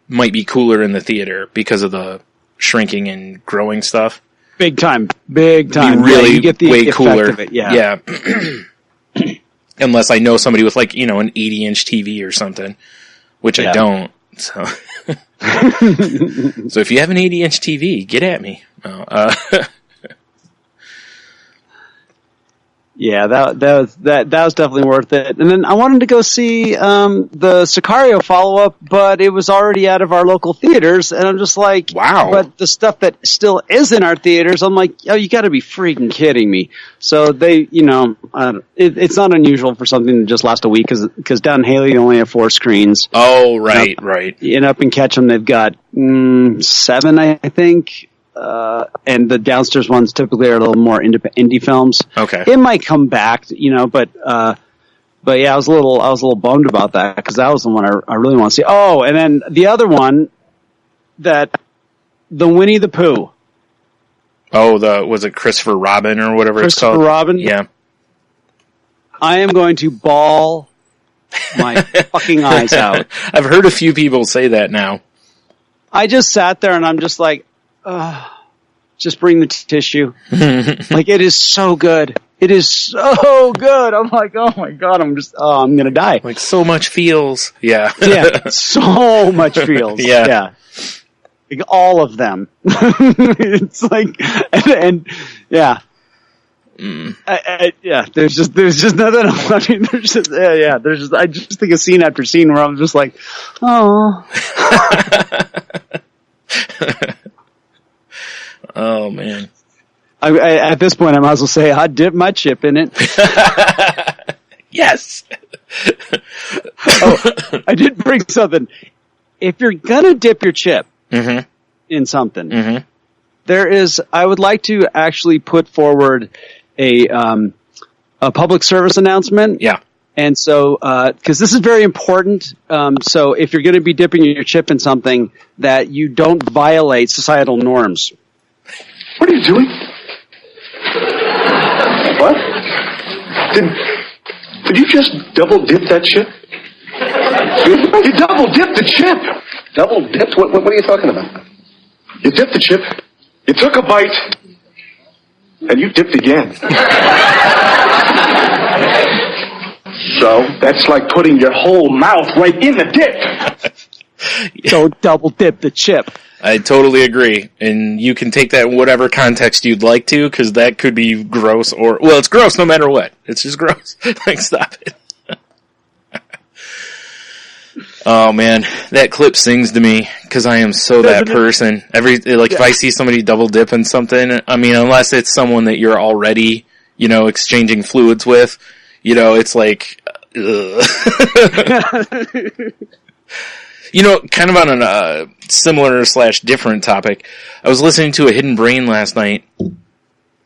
might be cooler in the theater because of the shrinking and growing stuff. Big time. Be really you get the way cooler. Of it, yeah. Unless I know somebody with like, an 80-inch TV or something, which I don't. So, so if you have an 80-inch TV, get at me. Yeah, that was definitely worth it. And then I wanted to go see the Sicario follow-up, but it was already out of our local theaters, and I'm just like, wow. But the stuff that still is in our theaters, I'm like, oh, you got to be freaking kidding me. So they, it's not unusual for something to just last a week because down in Haley they only have 4 screens. Oh, right, right. And up in Ketchum they've got 7, I think. And the downstairs ones typically are a little more indie films. Okay. It might come back, but yeah, I was a little bummed about that because that was the one I really want to see. Oh, and then the other one the Winnie the Pooh. Oh, was it Christopher Robin or whatever it's called? Christopher Robin? Yeah. I am going to bawl my fucking eyes out. I've heard a few people say that now. I just sat there and I'm just like, just bring the tissue. Like, it is so good. It is so good. I'm like, oh my God, I'm going to die. Like, so much feels. Yeah. Yeah, so much feels. Yeah. Like, all of them. It's like, and yeah. Yeah, there's just nothing. I mean, I just think of scene after scene where I'm just like, oh. Oh man! I at this point, I might as well say I dipped my chip in it. Yes. Oh, I did bring something. If you're gonna dip your chip, in something. I would like to actually put forward a public service announcement. Yeah. And so, because this is very important, so if you're going to be dipping your chip in something, that you don't violate societal norms. What are you doing? What? Did you just double dip that chip? You double dipped the chip. Double dipped? What are you talking about? You dipped the chip, you took a bite, and you dipped again. So that's like putting your whole mouth right in the dip. Don't double dip the chip. I totally agree. And you can take that in whatever context you'd like to, because that could be gross or... Well, it's gross no matter what. It's just gross. Like, stop it. Oh, man. That clip sings to me, because I am so that person. If I see somebody double dipping something, I mean, unless it's someone that you're already, exchanging fluids with, it's like... kind of on a similar / different topic, I was listening to a Hidden Brain last night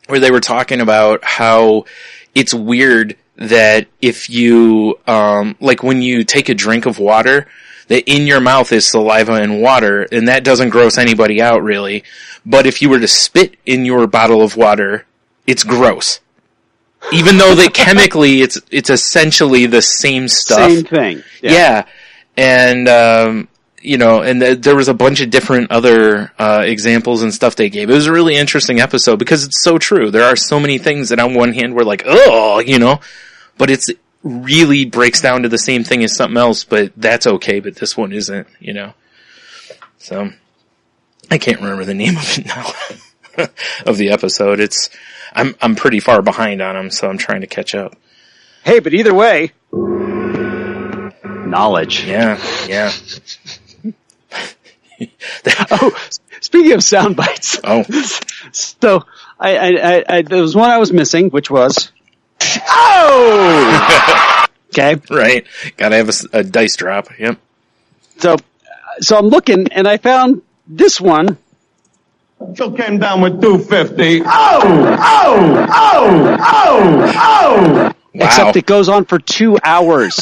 where they were talking about how it's weird that if you, when you take a drink of water, that in your mouth is saliva and water, and that doesn't gross anybody out really. But if you were to spit in your bottle of water, it's gross. Even though that chemically it's essentially the same stuff. Same thing. Yeah. And, and there was a bunch of different other examples and stuff they gave. It was a really interesting episode because it's so true. There are so many things that on one hand we're like, oh, but it's really breaks down to the same thing as something else, but that's okay, but this one isn't, So, I can't remember the name of it now, of the episode. I'm pretty far behind on them, so I'm trying to catch up. Hey, but either way... Knowledge. Yeah. Speaking of sound bites. Oh. So, I there was one I was missing, which was... Oh! Okay. Right. Gotta have a dice drop. Yep. So I'm looking, and I found this one. Still came down with 250. Wow. Except it goes on for 2 hours.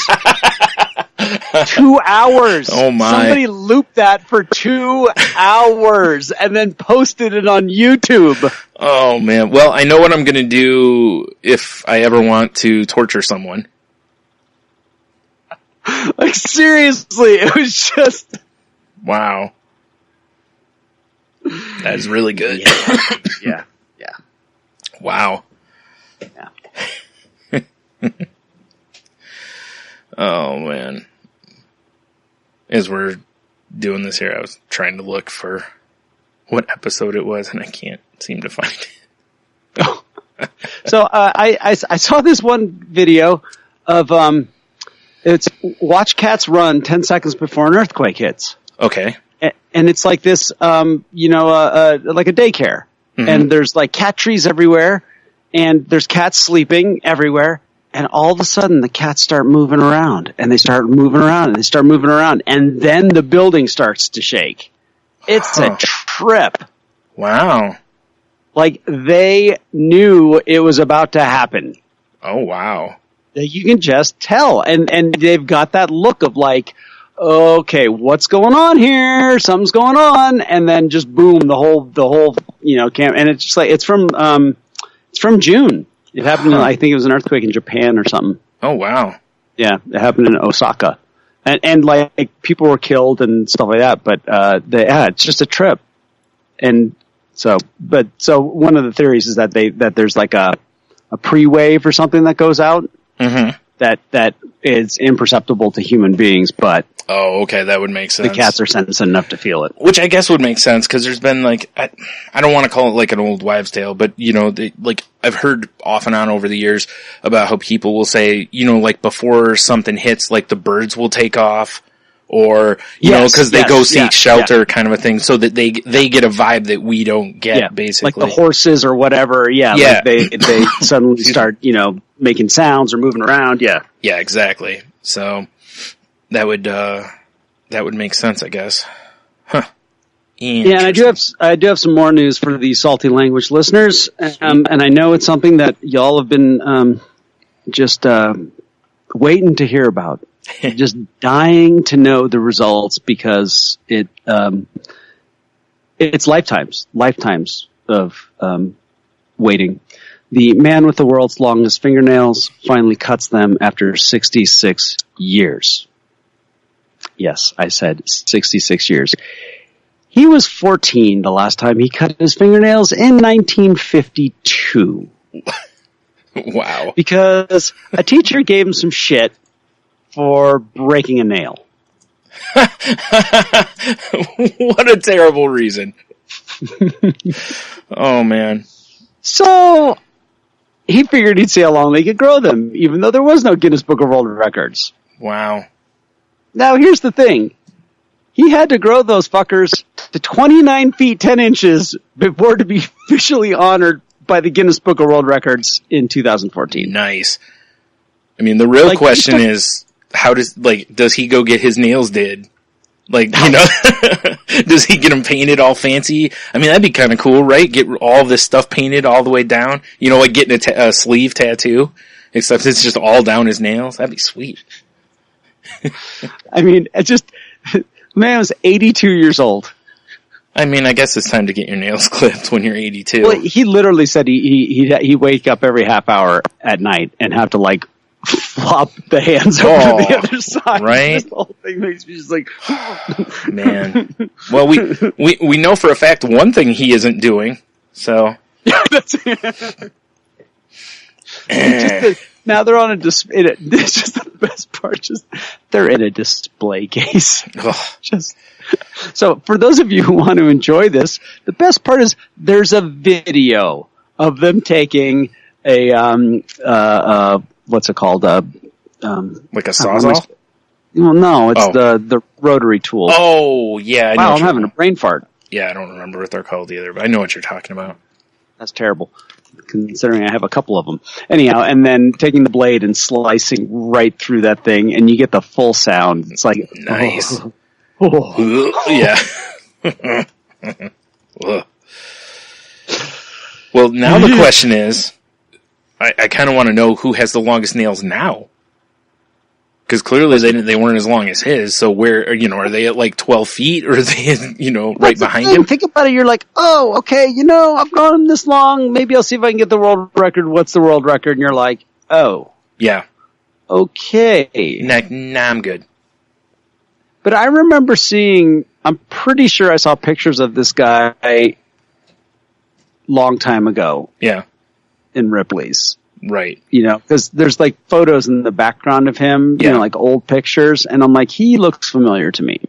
2 hours. Oh my. Somebody looped that for 2 hours and then posted it on YouTube. Oh man. Well, I know what I'm gonna do if I ever want to torture someone. Like seriously, it was just... Wow. That is really good. Yeah. Wow. Yeah. Oh man. As we're doing this here, I was trying to look for what episode it was, and I can't seem to find it. So I saw this one video of it's watch cats run 10 seconds before an earthquake hits. Okay. And it's like this, like a daycare. Mm-hmm. And there's like cat trees everywhere, and there's cats sleeping everywhere. And all of a sudden, the cats start moving around, and they start moving around, and they start moving around, and then the building starts to shake. It's a trip. Wow. Like, they knew it was about to happen. Oh, wow. You can just tell. And they've got that look of like, okay, what's going on here? Something's going on. And then just boom, the whole, camp. And it's just like, it's from June. It happened, I think it was an earthquake in Japan or something. Oh, wow. Yeah, it happened in Osaka. And like, people were killed and stuff like that, but, it's just a trip. And so one of the theories is that there's like a pre-wave or something that goes out. Mm-hmm. That is imperceptible to human beings, but oh, okay, that would make sense. The cats are sensitive enough to feel it, which I guess would make sense because there's been like I don't want to call it like an old wives' tale, but I've heard off and on over the years about how people will say like before something hits, like the birds will take off, or because they go seek shelter, kind of a thing, so that they get a vibe that we don't get, basically, like the horses or whatever. Like they suddenly start making sounds or moving around. Yeah, exactly. So that would make sense, I guess. Huh. Yeah, and I do have some more news for the Salty Language listeners, and I know it's something that y'all have been just waiting to hear about, just dying to know the results because it's lifetimes of waiting. The man with the world's longest fingernails finally cuts them after 66 years. Yes, I said 66 years. He was 14 the last time he cut his fingernails in 1952. Wow. Because a teacher gave him some shit for breaking a nail. What a terrible reason. Oh, man. So, he figured he'd see how long they could grow them, even though there was no Guinness Book of World Records. Wow. Now, here's the thing. He had to grow those fuckers to 29 feet 10 inches before to be officially honored by the Guinness Book of World Records in 2014. Nice. I mean, the real question is, does he go get his nails did? Like, you know, does he get them painted all fancy? I mean, that'd be kind of cool, right? Get all this stuff painted all the way down. You know, like getting a sleeve tattoo, except it's just all down his nails. That'd be sweet. I mean, man was 82 years old. I mean, I guess it's time to get your nails clipped when you're 82. Well, he literally said he'd wake up every half hour at night and have to like flop the hands over to the other side. Right? This whole thing makes me just like, man. Well, we know for a fact one thing he isn't doing. So that's now they're on it's just the best part. Just they're in a display case. So for those of you who want to enjoy this, the best part is there's a video of them taking a what's it called? Like a Sawzall? Well, no, it's the rotary tool. Oh, yeah. I know wow, I'm having a brain fart. Yeah, I don't remember what they're called either, but I know what you're talking about. That's terrible, considering I have a couple of them. Anyhow, and then taking the blade and slicing right through that thing, and you get the full sound. It's like, nice. Yeah. Well, now the question is, I kind of want to know who has the longest nails now. Because clearly they weren't as long as his, so where, are they at like 12 feet, or are they, right behind him? Think about it, you're like, oh, okay, I've grown them this long, maybe I'll see if I can get the world record. What's the world record? And you're like, oh. Yeah. Okay. Nah, I'm good. But I remember I'm pretty sure I saw pictures of this guy long time ago. Yeah. In Ripley's. Right. Because there's like photos in the background of him, like old pictures, and I'm like, he looks familiar to me.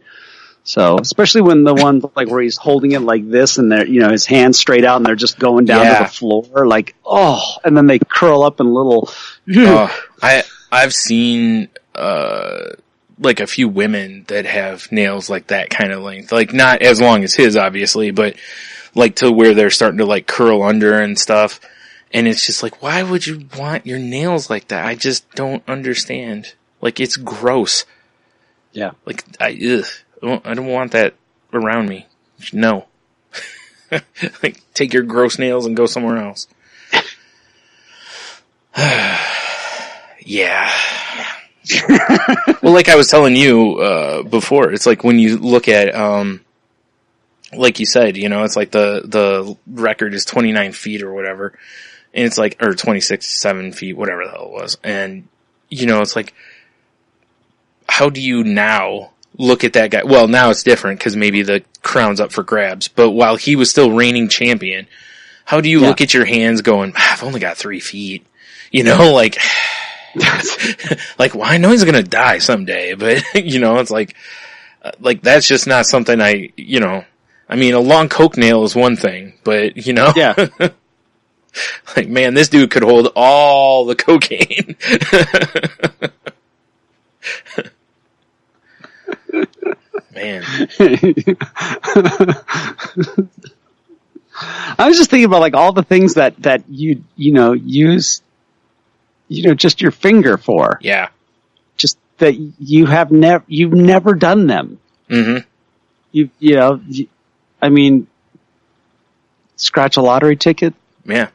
So, especially when the one like where he's holding it like this and they're, his hands straight out and they're just going down to the floor, like, and then they curl up in little. I've seen, like a few women that have nails like that kind of length, like not as long as his, obviously, but like to where they're starting to like curl under and stuff. And it's just like, why would you want your nails like that? I just don't understand. Like, it's gross. Yeah. Like, I don't want that around me. No. Like, take your gross nails and go somewhere else. Yeah. Well, like I was telling you before, it's like when you look at, like you said, it's like the record is 29 feet or whatever. And it's like, or 26.7 feet, whatever the hell it was. And, it's like, how do you now look at that guy? Well, now it's different because maybe the crown's up for grabs. But while he was still reigning champion, how do you look at your hands going, I've only got 3 feet? Like, well, I know he's going to die someday, but, it's like, that's just not something I mean, a long coke nail is one thing, but, Yeah. Like, man, this dude could hold all the cocaine. Man. I was just thinking about like all the things that you use, just your finger for. Yeah. Just that you've never done them. Mm-hmm. I mean, scratch a lottery ticket. Yeah.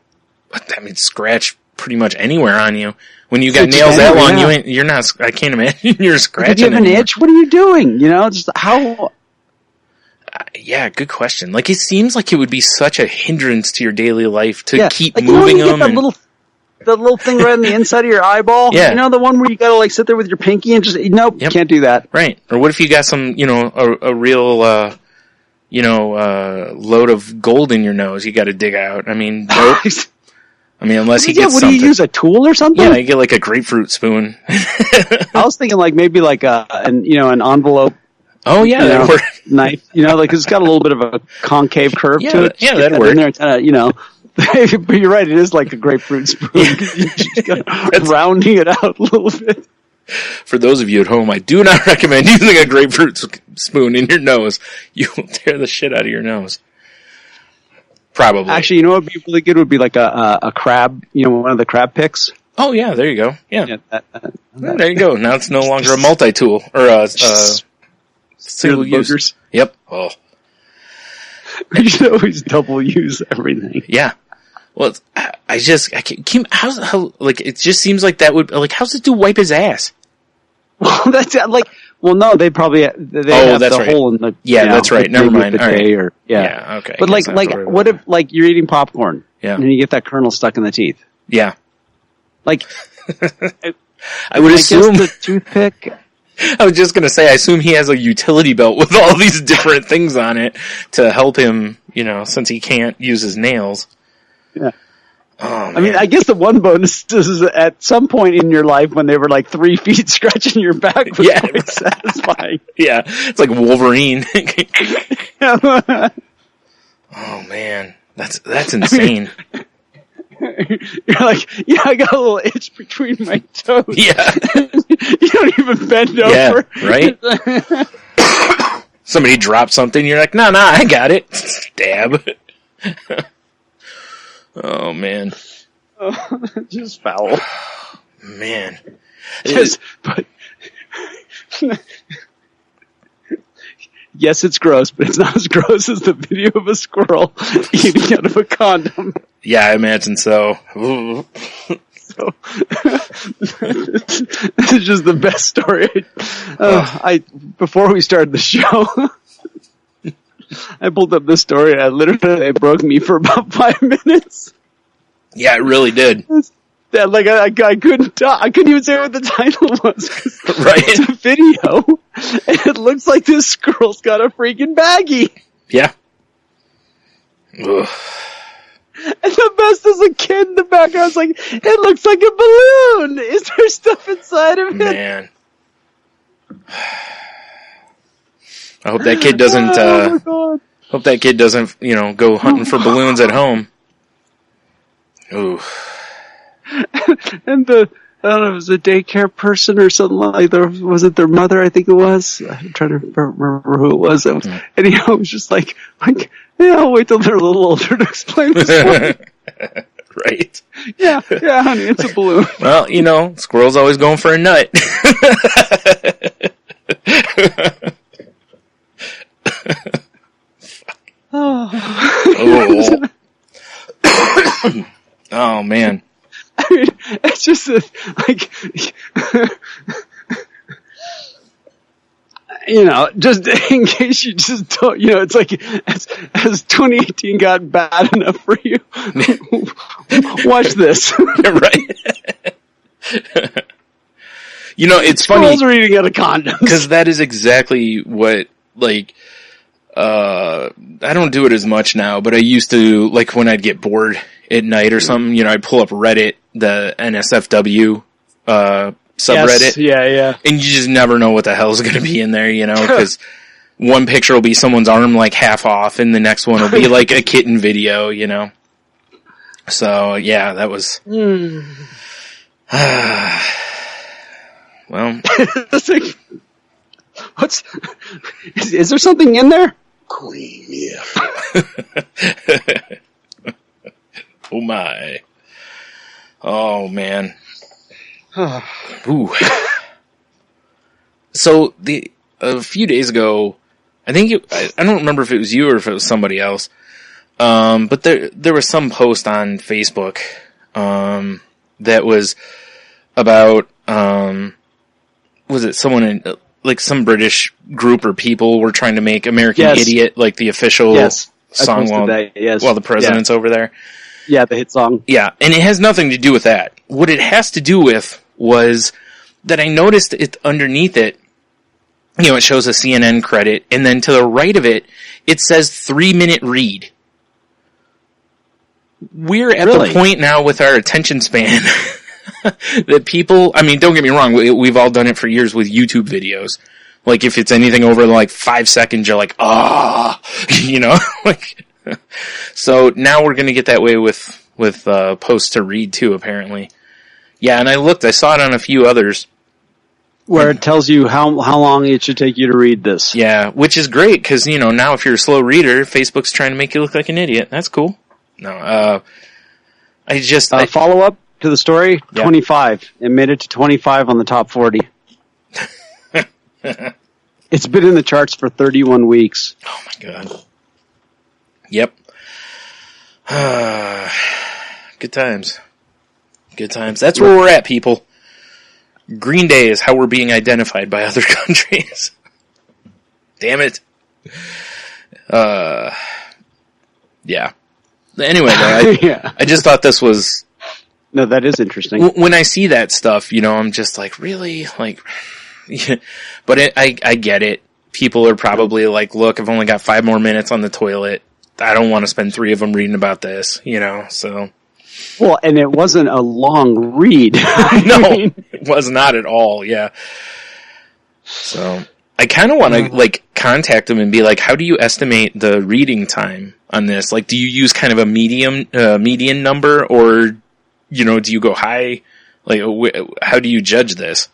But, I mean, scratch pretty much anywhere on you. When you got It's nails that better, long, yeah. you're not, I can't imagine you're If scratching you have an anymore. itch, what are you doing? You know, just how. Yeah, good question. Like, it seems like it would be such a hindrance to your daily life to keep like, moving you know, when them. you get the little thing right on the inside of your eyeball. Yeah. You know, the one where you gotta like sit there with your pinky and just nope, Yep. can't do that. Right. Or what if you got some, you know, a real, load of gold in your nose you got to dig out? I mean, nope. I mean, unless you get what something. do you use, a tool or something? Yeah, you get like a grapefruit spoon. I was thinking like maybe like an envelope. Oh yeah, that works. Knife. You know, like it's got a little bit of a concave curve to it. Yeah, Just that'd get work. in there, you know. But you're right, it is like a grapefruit spoon. You just got rounding it out a little bit. For those of you at home, I do not recommend using a grapefruit spoon in your nose. You will tear the shit out of your nose. Probably. Actually, you know what would be really good would be like a crab, you know, one of the crab picks. Oh yeah, there you go. Yeah. Yeah, Yeah, there you go. Now it's no longer a multi-tool or a single use. boogers. Yep. Oh. We should always double use everything. Yeah. Well, I can't, how, like, it just seems like that would, like, how's this dude wipe his ass? Well, that's like, well, no, they probably have that's the right. hole in the. Yeah, you know, that's right. like Never maybe mind. the All right. day or Yeah, okay. But Guess I have to worry what about if like you're eating popcorn? Yeah. And you get that kernel stuck in the teeth. Yeah. Like, I would assume. guess the toothpick. I was just gonna say, I assume he has a utility belt with all these different things on it to help him, you know, since he can't use his nails. Yeah. Oh, I mean, I guess the one bonus is at some point in your life when they were like 3 feet scratching your back was quite satisfying. Yeah, it's like Wolverine. Oh man, that's insane. You're like, yeah, I got a little itch between my toes. Yeah. You don't even bend Yeah, over. right? Somebody dropped something, you're like, nah, I got it. Stab. Oh man. Just foul. Man. But yes, it's gross, but it's not as gross as the video of a squirrel eating out of a condom. Yeah, I imagine so. Ooh. So, this is just the best story. Before we started the show, I pulled up this story. It broke me for about 5 minutes. Yeah, it really did. Yeah, like I couldn't talk. I couldn't even say what the title was. Right. It's a video, and it looks like this squirrel's got a freaking baggie. Yeah. Ugh. And the best is a kid in the background's like, it looks like a balloon. Is there stuff inside of it? Man. I hope that kid doesn't, Oh my God. hope that kid doesn't, you know, go hunting for balloons at home. Ooh. And I don't know, it was a daycare person or something like that. Was it their mother? I think it was. I'm trying to remember who it was. And he was just like, yeah, I'll wait till they're a little older to explain this one. Right. Yeah, honey, it's a balloon. Well, you know, squirrel's always going for a nut. Oh. Oh man. I mean, it's just like, you know, just in case you just don't, you know, it's like, has 2018 got bad enough for you? Watch this. Right. You know, it's funny. Squirrels are eating out of condoms. Because that is exactly what, like, I don't do it as much now, but I used to, like, when I'd get bored at night or something, you know, I'd pull up Reddit, the NSFW, subreddit. Yes, yeah. And you just never know what the hell's gonna be in there, you know, because one picture will be someone's arm, like, half off, and the next one will be, like, a kitten video, you know. So, yeah, that was... Well... It's like, is there something in there? Queen, yeah. Oh my. Oh man. Ooh. So a few days ago, I think I don't remember if it was you or if it was somebody else. But there was some post on Facebook, that was about, was it someone in, like some British group or people were trying to make American Idiot like the official song while the president's over there. Yeah, the hit song. Yeah, and it has nothing to do with that. What it has to do with was that I noticed it underneath it, you know, it shows a CNN credit, and then to the right of it, it says 3-minute read. We're at the point now with our attention span that people, I mean, don't get me wrong, we've all done it for years with YouTube videos. Like, if it's anything over like 5 seconds, you're like, you know, like, so now we're gonna get that way with posts to read too, apparently. Yeah, and I saw it on a few others. Where it tells you how long it should take you to read this. Yeah, which is great, because, you know, now if you're a slow reader, Facebook's trying to make you look like an idiot. That's cool. No, follow up to the story, 25. It made it to 25 on the top 40. It's been in the charts for 31 weeks. Oh my god. Yep. Good times. Good times. That's where we're at, people. Green Day is how we're being identified by other countries. Damn it. Yeah. Anyway, I just thought this was... No, that is interesting. When I see that stuff, you know, I'm just like, really? Like, yeah. But I get it. People are probably like, look, I've only got 5 more minutes on the toilet. I don't want to spend 3 of them reading about this, you know, so... Well, and it wasn't a long read. No, it was not at all, yeah. So, I kind of want to, like, contact them and be like, how do you estimate the reading time on this? Like, do you use kind of a median number, or, you know, do you go high? Like, how do you judge this?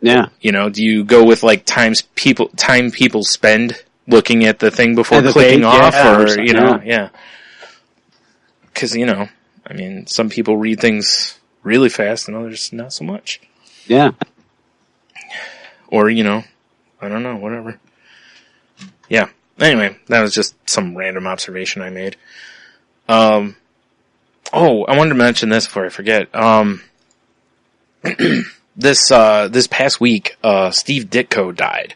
Yeah. You know, do you go with, like, time people spend looking at the thing before clicking off, or, you know, yeah. Because, you know... I mean, some people read things really fast and others not so much. Yeah. Or, you know, I don't know, whatever. Yeah. Anyway, that was just some random observation I made. I wanted to mention this before I forget. This past week, Steve Ditko died.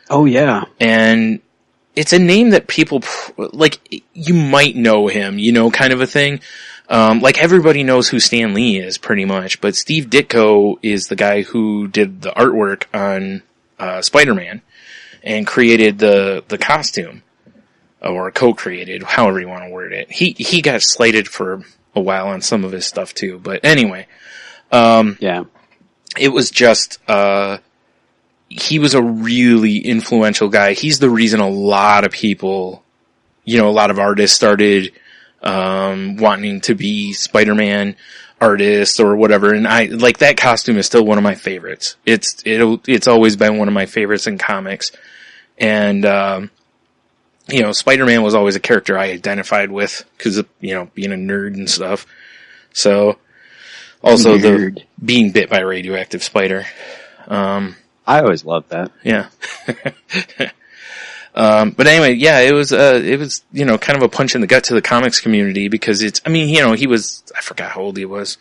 Oh, yeah. And it's a name that people, like, you might know him, you know, kind of a thing. Like everybody knows who Stan Lee is pretty much, but Steve Ditko is the guy who did the artwork on, Spider-Man and created the costume, or co-created, however you want to word it. He got slighted for a while on some of his stuff too, but anyway, yeah, it was just, he was a really influential guy. He's the reason a lot of people, you know, a lot of artists started, wanting to be Spider-Man artists or whatever. And like that costume is still one of my favorites. It's always been one of my favorites in comics. And, you know, Spider-Man was always a character I identified with because of, you know, being a nerd and stuff. So also the being bit by a radioactive spider. I always loved that. Yeah. But anyway, yeah, it was, you know, kind of a punch in the gut to the comics community because I mean, you know, I forgot how old he was.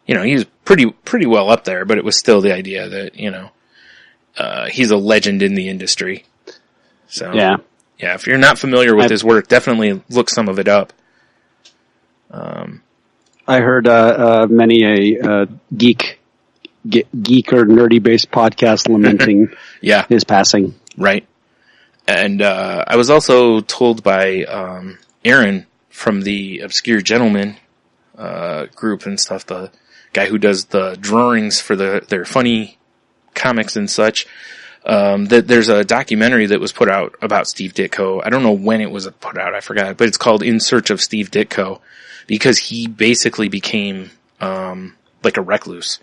You know, he was pretty well up there, but it was still the idea that, you know, he's a legend in the industry. So, yeah, if you're not familiar with his work, definitely look some of it up. I heard, many a geek or nerdy based podcast lamenting his passing. Right. And, I was also told by, Aaron from the Obscure Gentleman, group and stuff, the guy who does the drawings for their funny comics and such, that there's a documentary that was put out about Steve Ditko. I don't know when it was put out, I forgot, but it's called In Search of Steve Ditko, because he basically became, like a recluse.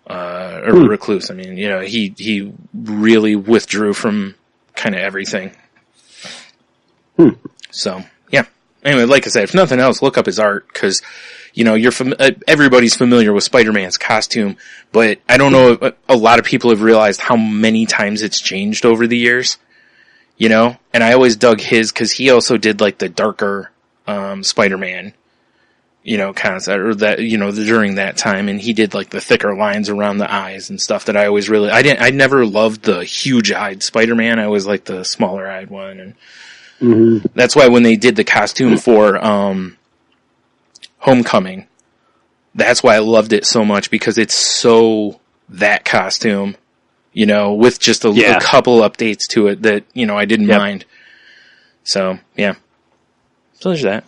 Recluse. I mean, you know, he really withdrew from kind of everything. So, yeah. Anyway, like I said, if nothing else, look up his art, cause, you know, everybody's familiar with Spider-Man's costume, but I don't know if a lot of people have realized how many times it's changed over the years. you know, and I always dug his because he also did like the darker Spider-Man, you know, concept, or that, you know, during that time, and he did like the thicker lines around the eyes and stuff that I always really, I never loved the huge-eyed Spider-Man. I always liked the smaller-eyed one, and that's why when they did the costume for Homecoming, that's why I loved it so much, because it's so that costume, you know, with just a couple updates to it that, you know, I didn't mind. So, yeah. So there's that.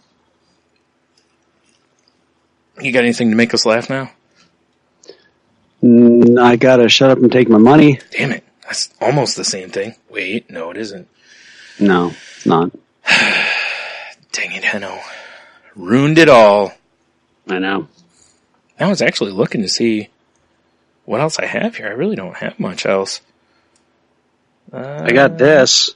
You got anything to make us laugh now? I gotta shut up and take my money. Damn it. That's almost the same thing. Wait, no, it isn't. No, it's not. Dang it, Henno. Ruined it all. I know. I was actually looking to see what else I have here. I really don't have much else. I got this.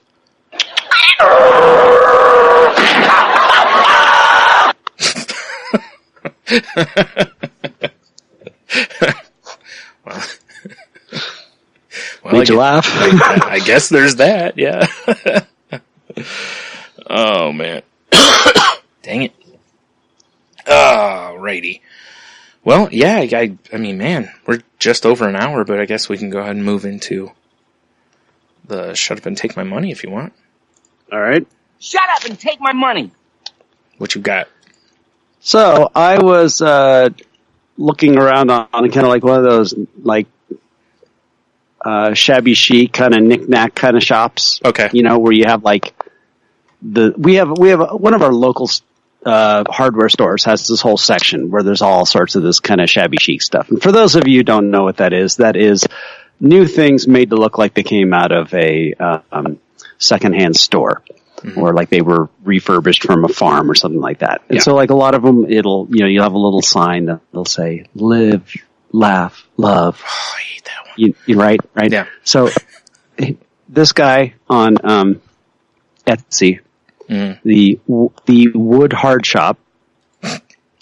Well, Made you laugh? I guess there's that, yeah. Oh, man. Dang it. Alrighty. Well, yeah, I mean, man, we're just over an hour, but I guess we can go ahead and move into the shut up and take my money if you want. All right. Shut up and take my money. What you got? So I was looking around on kind of like one of those like shabby chic kind of knick-knack kind of shops. Okay. You know, where you have like we have one of our local hardware stores has this whole section where there's all sorts of this kind of shabby chic stuff. And for those of you who don't know what that is new things made to look like they came out of a secondhand store. Or like they were refurbished from a farm or something like that. And so like a lot of them, you'll have a little sign that'll say, live, laugh, love. Oh, I hate that one. You right? Yeah. So this guy on Etsy, the Wood Hard Shop,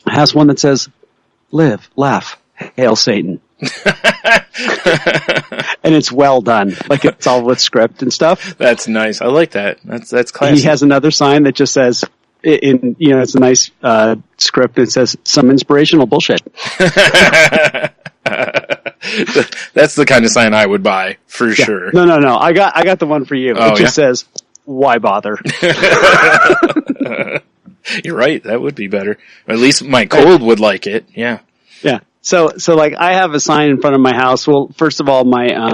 has one that says, live, laugh, hail Satan. And it's well done. Like it's all with script and stuff. That's nice. I like that. That's classic. He has another sign that just says, it's a nice script that says some inspirational bullshit. That's the kind of sign I would buy for sure. No. I got the one for you. It just says, why bother? You're right. That would be better. Or at least my cold would like it. Yeah. Yeah. So like I have a sign in front of my house. Well, first of all, my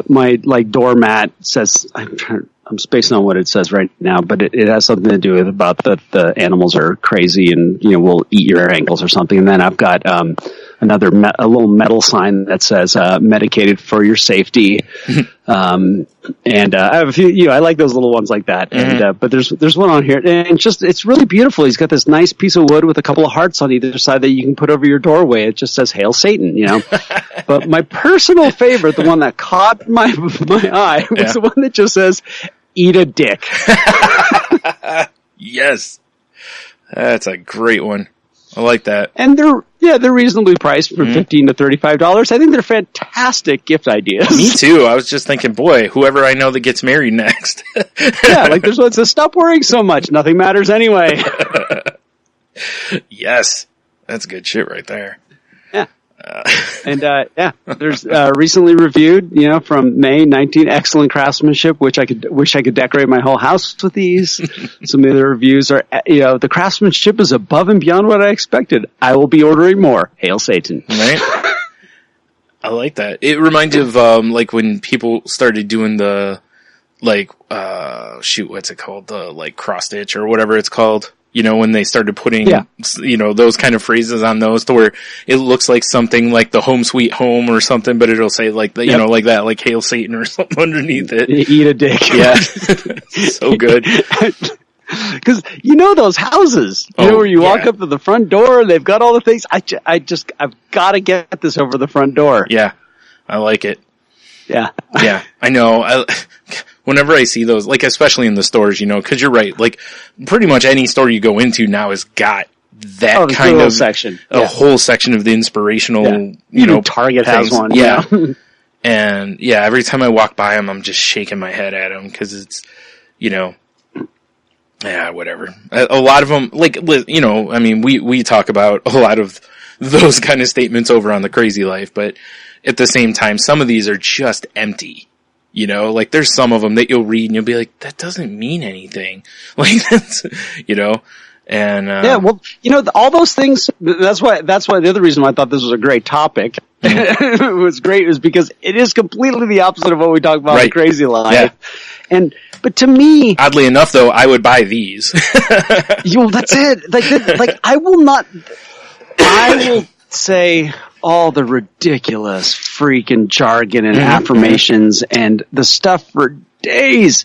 my like doormat says, I'm spacing on what it says right now, but it has something to do with about the animals are crazy and, will eat your ankles or something. And then I've got, a little metal sign that says, medicated for your safety. And, I have a few, I like those little ones like that. And, but there's one on here and it's really beautiful. He's got this nice piece of wood with a couple of hearts on either side that you can put over your doorway. It just says, hail Satan, But my personal favorite, the one that caught my eye was the one that just says, eat a dick. Yes. That's a great one. I like that. And they're reasonably priced for $15 to $35. I think they're fantastic gift ideas. Me too. I was just thinking, boy, whoever I know that gets married next. Yeah, like there's one that says, stop worrying so much. Nothing matters anyway. Yes. That's good shit right there. Yeah. And there's recently reviewed, from May 19, excellent craftsmanship, wish I could decorate my whole house with these. Some of the reviews are, the craftsmanship is above and beyond what I expected. I will be ordering more. Hail Satan. Right? I like that. It reminds me of like when people started doing the what's it called? The cross stitch or whatever it's called. When they started putting, those kind of phrases on those to where it looks like something like the home sweet home or something, but it'll say like like that, like hail Satan or something underneath it. Eat a dick. Yeah. So good. Cause those houses, where you walk up to the front door and they've got all the things. I've got to get this over the front door. Yeah. I like it. Yeah. Yeah. I know. Whenever I see those, especially in the stores, cause you're right, pretty much any store you go into now has got that kind of section. A whole section of the inspirational, Target has one. Yeah. And yeah, every time I walk by them, I'm just shaking my head at them because it's, you know, yeah, whatever. A lot of them, like, you know, I mean, we talk about a lot of those kind of statements over on The Crazy Life, but at the same time, some of these are just empty. You know, like there's some of them that you'll read and you'll be like, that doesn't mean anything. Like that's, you know, and, yeah, well, you know, all those things, that's why the other reason why I thought this was a great topic. It was great is because it is completely the opposite of what we talk about in Right. Crazy Life. Yeah. But to me, oddly enough though, I would buy these. that's it. Like I will say all the ridiculous freaking jargon and affirmations and the stuff for days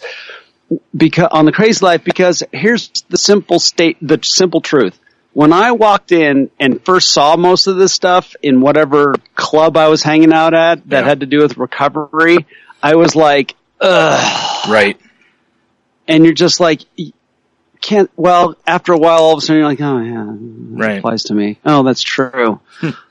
because on The Crazy Life, because here's the simple truth. When I walked in and first saw most of this stuff in whatever club I was hanging out at that had to do with recovery, I was like, ugh. Right. And you're just like, after a while, all of a sudden you're like, oh yeah, Right. applies to me. Oh, that's true.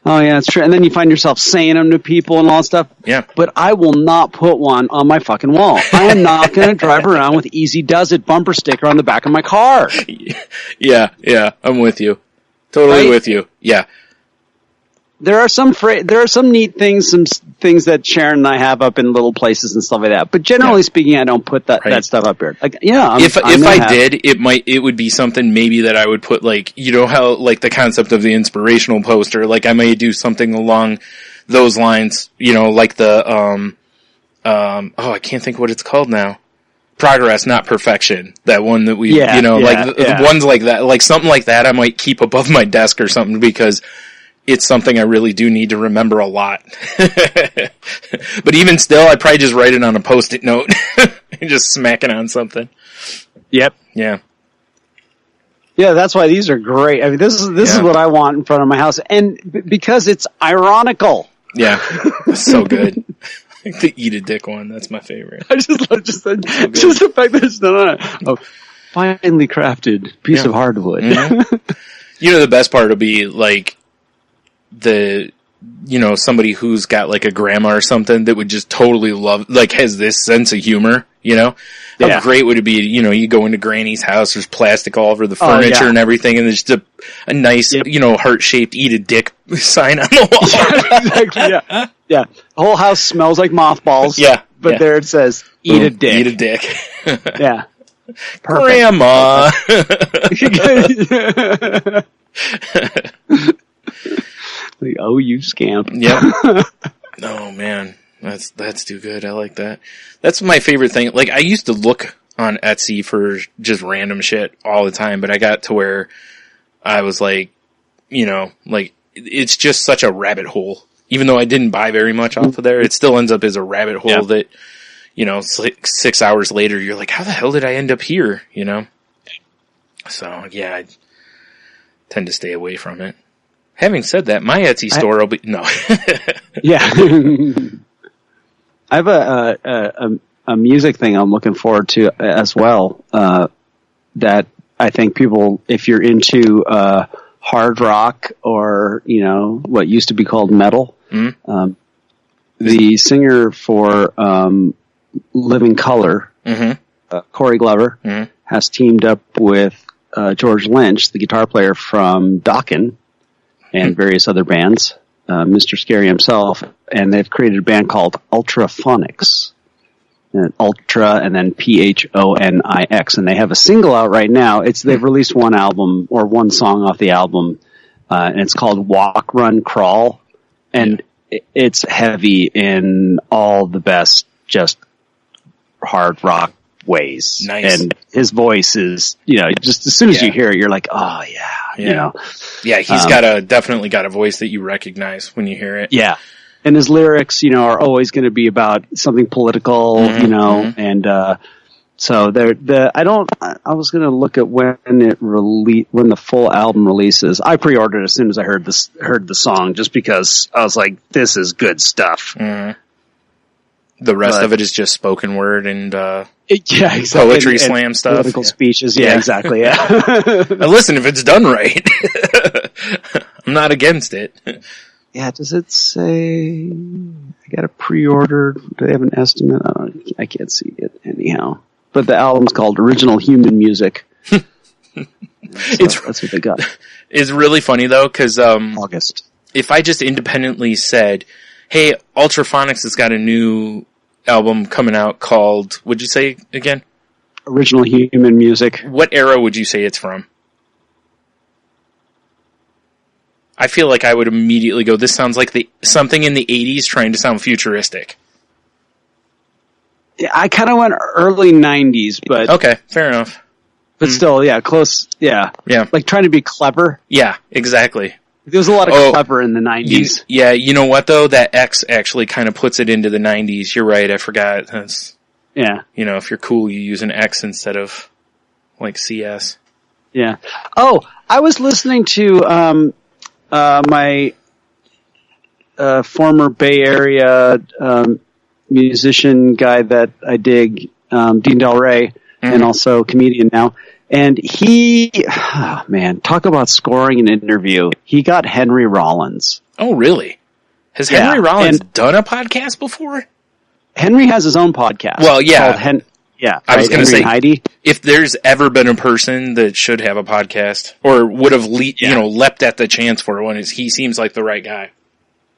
Oh yeah, that's true. And then you find yourself saying them to people and all that stuff. Yeah. But I will not put one on my fucking wall. I am not going to drive around with Easy Does It bumper sticker on the back of my car. Yeah, I'm with you. Totally Right? with you. Yeah. There are some neat things, some things that Sharon and I have up in little places and stuff like that. But generally speaking, I don't put that stuff up here. Like, yeah, If I did, it would be something maybe that I would put like, you know how like the concept of the inspirational poster, like I may do something along those lines, you know, like the, I can't think what it's called now. Progress, not perfection. That one that we, the ones like that, like something like that I might keep above my desk or something because it's something I really do need to remember a lot. But even still, I'd probably just write it on a Post-it note and just smack it on something. Yep. Yeah. Yeah, that's why these are great. I mean, this is what I want in front of my house. And because it's ironical. Yeah. That's so good. The eat a dick one, that's my favorite. I just the fact that it's not on a finely crafted piece of hardwood. Mm-hmm. You know, the best part will be like somebody who's got like a grandma or something that would just totally love, like has this sense of humor, you know? How great would it be, you know, you go into Granny's house, there's plastic all over the furniture and everything, and there's just a nice, heart-shaped eat a dick sign on the wall. Exactly, yeah. The whole house smells like mothballs. Yeah. But there it says, eat a dick. Eat a dick. Yeah. Perfect. Grandma! Like, oh, you scamp. Yep. Oh, man. That's too good. I like that. That's my favorite thing. Like, I used to look on Etsy for just random shit all the time, but I got to where I was like, you know, like, it's just such a rabbit hole. Even though I didn't buy very much off of there, it still ends up as a rabbit hole that, you know, 6 hours later, you're like, how the hell did I end up here? You know? So, yeah, I tend to stay away from it. Having said that, my Etsy store will be, no. Yeah. I have a music thing I'm looking forward to as well, that I think people, if you're into, hard rock or, you know, what used to be called metal, the singer for, Living Colour, Corey Glover, has teamed up with, George Lynch, the guitar player from Dokken and various other bands, Mr. Scary himself, and they've created a band called Ultraphonics. And Ultra and then Phonix, and they have a single out right now. They've released one album or one song off the album, and it's called Walk, Run, Crawl, and it's heavy in all the best, just hard rock ways. Nice. And his voice is, you know, just as soon as you hear it, you're like, oh yeah, you know. Yeah, he's definitely got a voice that you recognize when you hear it. Yeah. And his lyrics, you know, are always going to be about something political, you know, and, so I was going to look at when the full album releases. I pre-ordered as soon as I heard the song, just because I was like, this is good stuff. Mm-hmm. The rest of it is just spoken word and, poetry slam stuff. Political speeches. Yeah, exactly. Yeah. Now listen, if it's done right, I'm not against it. Yeah, does it say? I got a pre-order. Do they have an estimate? I can't see it anyhow. But the album's called Original Human Music. That's what they got. It's really funny though, because August. If I just independently said, "Hey, Ultraphonics has got a new album coming out called," what'd you say again? Original Human Music. What era would you say it's from? I feel like I would immediately go, this sounds like something in the 80s trying to sound futuristic. Yeah, I kind of went early 90s, but... Okay, fair enough. But still, yeah, close, yeah. Yeah. Like trying to be clever. Yeah, exactly. There was a lot of clever in the 90s. You know what though? That X actually kind of puts it into the 90s. You're right, I forgot. That's, yeah. You know, if you're cool, you use an X instead of, like, CS. Yeah. Oh, I was listening to, my former Bay Area musician guy that I dig, Dean Del Rey, and also comedian now. And he, talk about scoring an interview. He got Henry Rollins. Oh, really? Has Henry Rollins done a podcast before? Henry has his own podcast. Well, yeah. I was going to say, Heidi. If there's ever been a person that should have a podcast, or would have leapt at the chance for one, he seems like the right guy.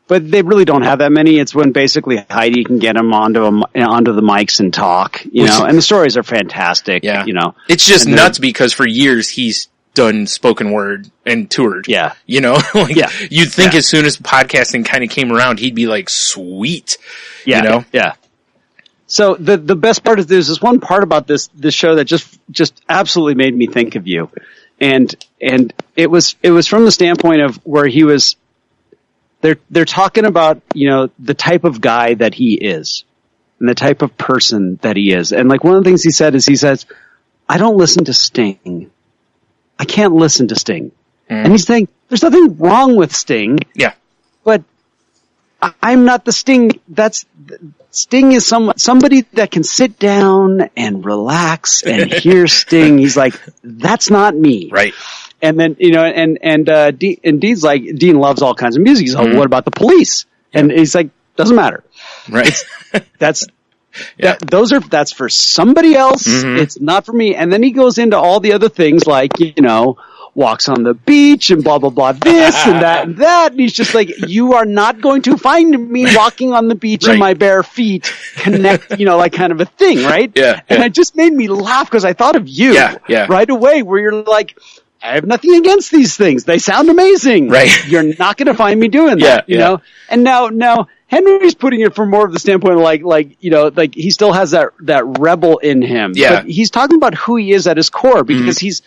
But they really don't have that many. It's when basically Heidi can get him onto the mics and talk, you know, and the stories are fantastic. Yeah. You know, it's just nuts because for years he's done spoken word and toured. Yeah. You know, you'd think as soon as podcasting kind of came around, he'd be like, sweet. Yeah. You know? Yeah. So the best part is there's this one part about this show that just absolutely made me think of you. And it was from the standpoint of where he was, they're talking about, you know, the type of guy that he is and the type of person that he is. And like one of the things he says, I don't listen to Sting. I can't listen to Sting. And he's saying there's nothing wrong with Sting. Yeah. But I'm not the Sting. Sting is somebody that can sit down and relax and hear Sting. He's like, that's not me. Right. And then, you know, and Dean's like, Dean loves all kinds of music. He's like, what about the Police? And he's like, doesn't matter. Right. That's for somebody else. It's not for me. And then he goes into all the other things like, you know, walks on the beach and blah, blah, blah, this and that and that. And he's just like, you are not going to find me walking on the beach in my bare feet, connect, you know, like kind of a thing, right? Yeah. And it just made me laugh because I thought of you right away where you're like, I have nothing against these things. They sound amazing. Right. You're not going to find me doing that, you know? And now Henry's putting it from more of the standpoint of like, you know, like he still has that rebel in him. Yeah. But he's talking about who he is at his core because he's,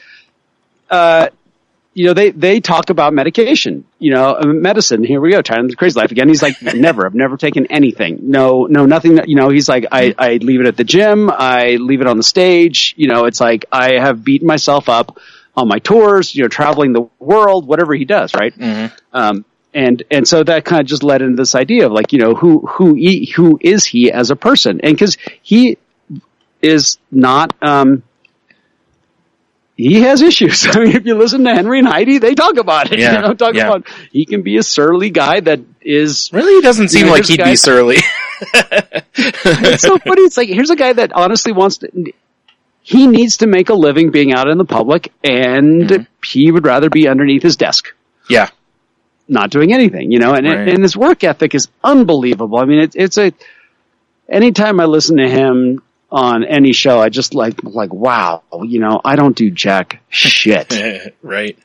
you know, they talk about medication, you know, medicine. Here we go. Trying the crazy life again. He's like, I've never taken anything. No, nothing. You know, he's like, I leave it at the gym. I leave it on the stage. You know, it's like, I have beaten myself up on my tours, you know, traveling the world, whatever he does. Right. And so that kind of just led into this idea of like, you know, who is he as a person? And cause he is not, he has issues. I mean, if you listen to Henry and Heidi, they talk about it. Yeah, you know, about he can be a surly guy that is really. He doesn't seem like he'd be surly. It's so funny. It's like here's a guy that honestly wants to. He needs to make a living being out in the public, and he would rather be underneath his desk. Yeah, not doing anything. You know, and his work ethic is unbelievable. I mean, it's a. Anytime I listen to him on any show, I just like, wow, you know, I don't do jack shit. Right.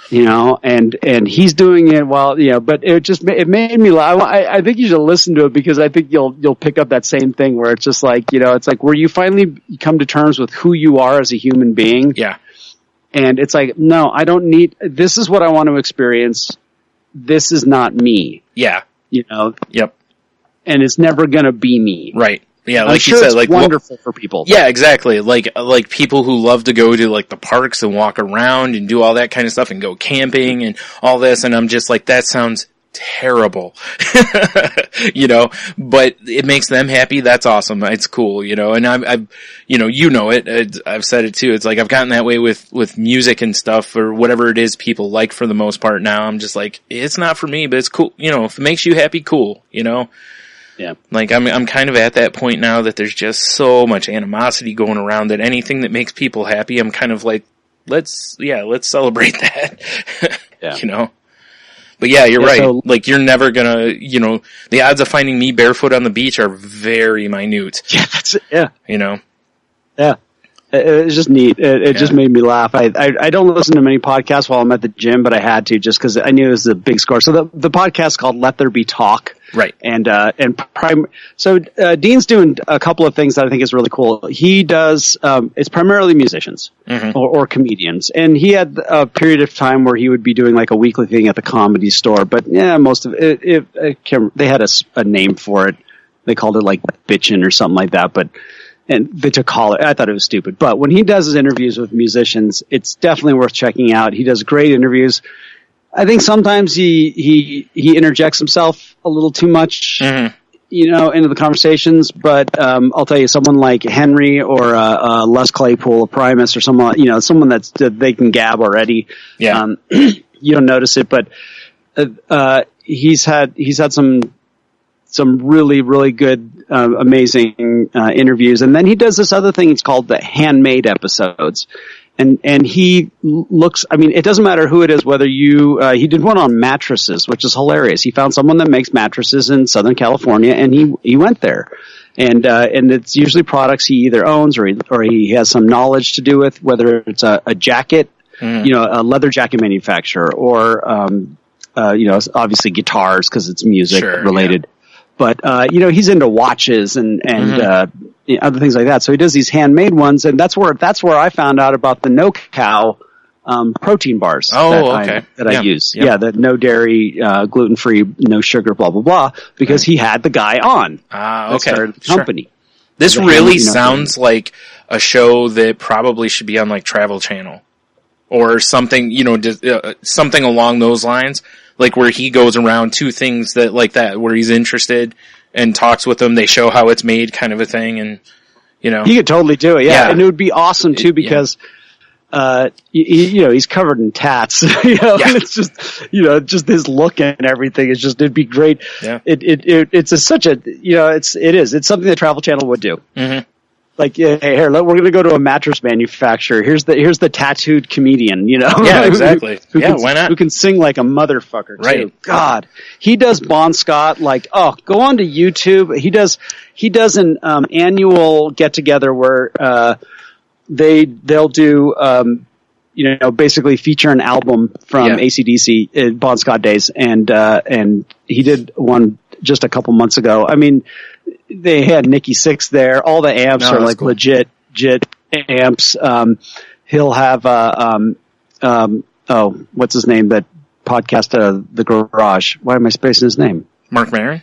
You know, and he's doing it while, you know, but it made me laugh. I think you should listen to it because I think you'll pick up that same thing where it's just like, you know, it's like where you finally come to terms with who you are as a human being. Yeah. And it's like, no, I don't need, this is what I want to experience. This is not me. Yeah. You know? Yep. And it's never gonna be me. Right. Yeah, I'm like sure you said, it's like wonderful for people. Yeah, exactly. Like people who love to go to like the parks and walk around and do all that kind of stuff and go camping and all this, and I'm just like, that sounds terrible, you know, but it makes them happy. That's awesome. It's cool, you know, and I've, you know it, I've said it too. It's like, I've gotten that way with music and stuff or whatever it is people like for the most part now. I'm just like, it's not for me, but it's cool. You know, if it makes you happy, cool, you know? Yeah. Like, I'm kind of at that point now that there's just so much animosity going around that anything that makes people happy, I'm kind of like, let's celebrate that. Yeah. You know? But yeah, you're right. So, like, you're never gonna, you know, the odds of finding me barefoot on the beach are very minute. Yeah, that's it. Yeah. You know? Yeah. It was just neat. It just made me laugh. I don't listen to many podcasts while I'm at the gym, but I had to just because I knew it was a big score. So the podcast called Let There Be Talk. Right. So Dean's doing a couple of things that I think is really cool. He does, it's primarily musicians or comedians. And he had a period of time where he would be doing like a weekly thing at the Comedy Store. But yeah, most of it they had a name for it. They called it like bitchin' or something like that. And they took call it. I thought it was stupid. But when he does his interviews with musicians, it's definitely worth checking out. He does great interviews. I think sometimes he interjects himself a little too much, you know, into the conversations. But I'll tell you, someone like Henry or Les Claypool of Primus or someone, you know, someone that they can gab already. Yeah. You don't notice it, but he's had some really, really good, amazing interviews. And then he does this other thing. It's called the Handmade episodes. And he looks, I mean, it doesn't matter who it is, whether he did one on mattresses, which is hilarious. He found someone that makes mattresses in Southern California and he went there. And it's usually products he either owns or he has some knowledge to do with, whether it's a jacket, you know, a leather jacket manufacturer or, you know, obviously guitars because it's music related. Yeah. But, you know, he's into watches and you know, other things like that. So he does these handmade ones, and that's where I found out about the No Cow protein bars I use. Yeah, the no dairy, gluten free, no sugar, blah blah blah. Because he had the guy on. Okay. Started the company. Sure. This really sounds like a show that probably should be on like Travel Channel or something. You know, something along those lines. Like where he goes around to things that like that, where he's interested and talks with them. They show how it's made, kind of a thing, and you know he could totally do it. Yeah, and it would be awesome too because you know he's covered in tats. You know, and it's just just his look and everything. It's just it'd be great. Yeah, it's such a it's something that Travel Channel would do. Mm-hmm. Like, hey, here, we're going to go to a mattress manufacturer. Here's the tattooed comedian, you know? Yeah, exactly. Why not? Who can sing like a motherfucker, too. Right. God. He does Bon Scott, like, go on to YouTube. He does an annual get-together where they'll do, you know, basically feature an album from AC/DC in Bon Scott days. And he did one just a couple months ago. I mean, they had Nikki Sixx there. All the amps are like legit amps. He'll have what's his name? That podcast, The Garage. Why am I spacing his name? Mark Maron.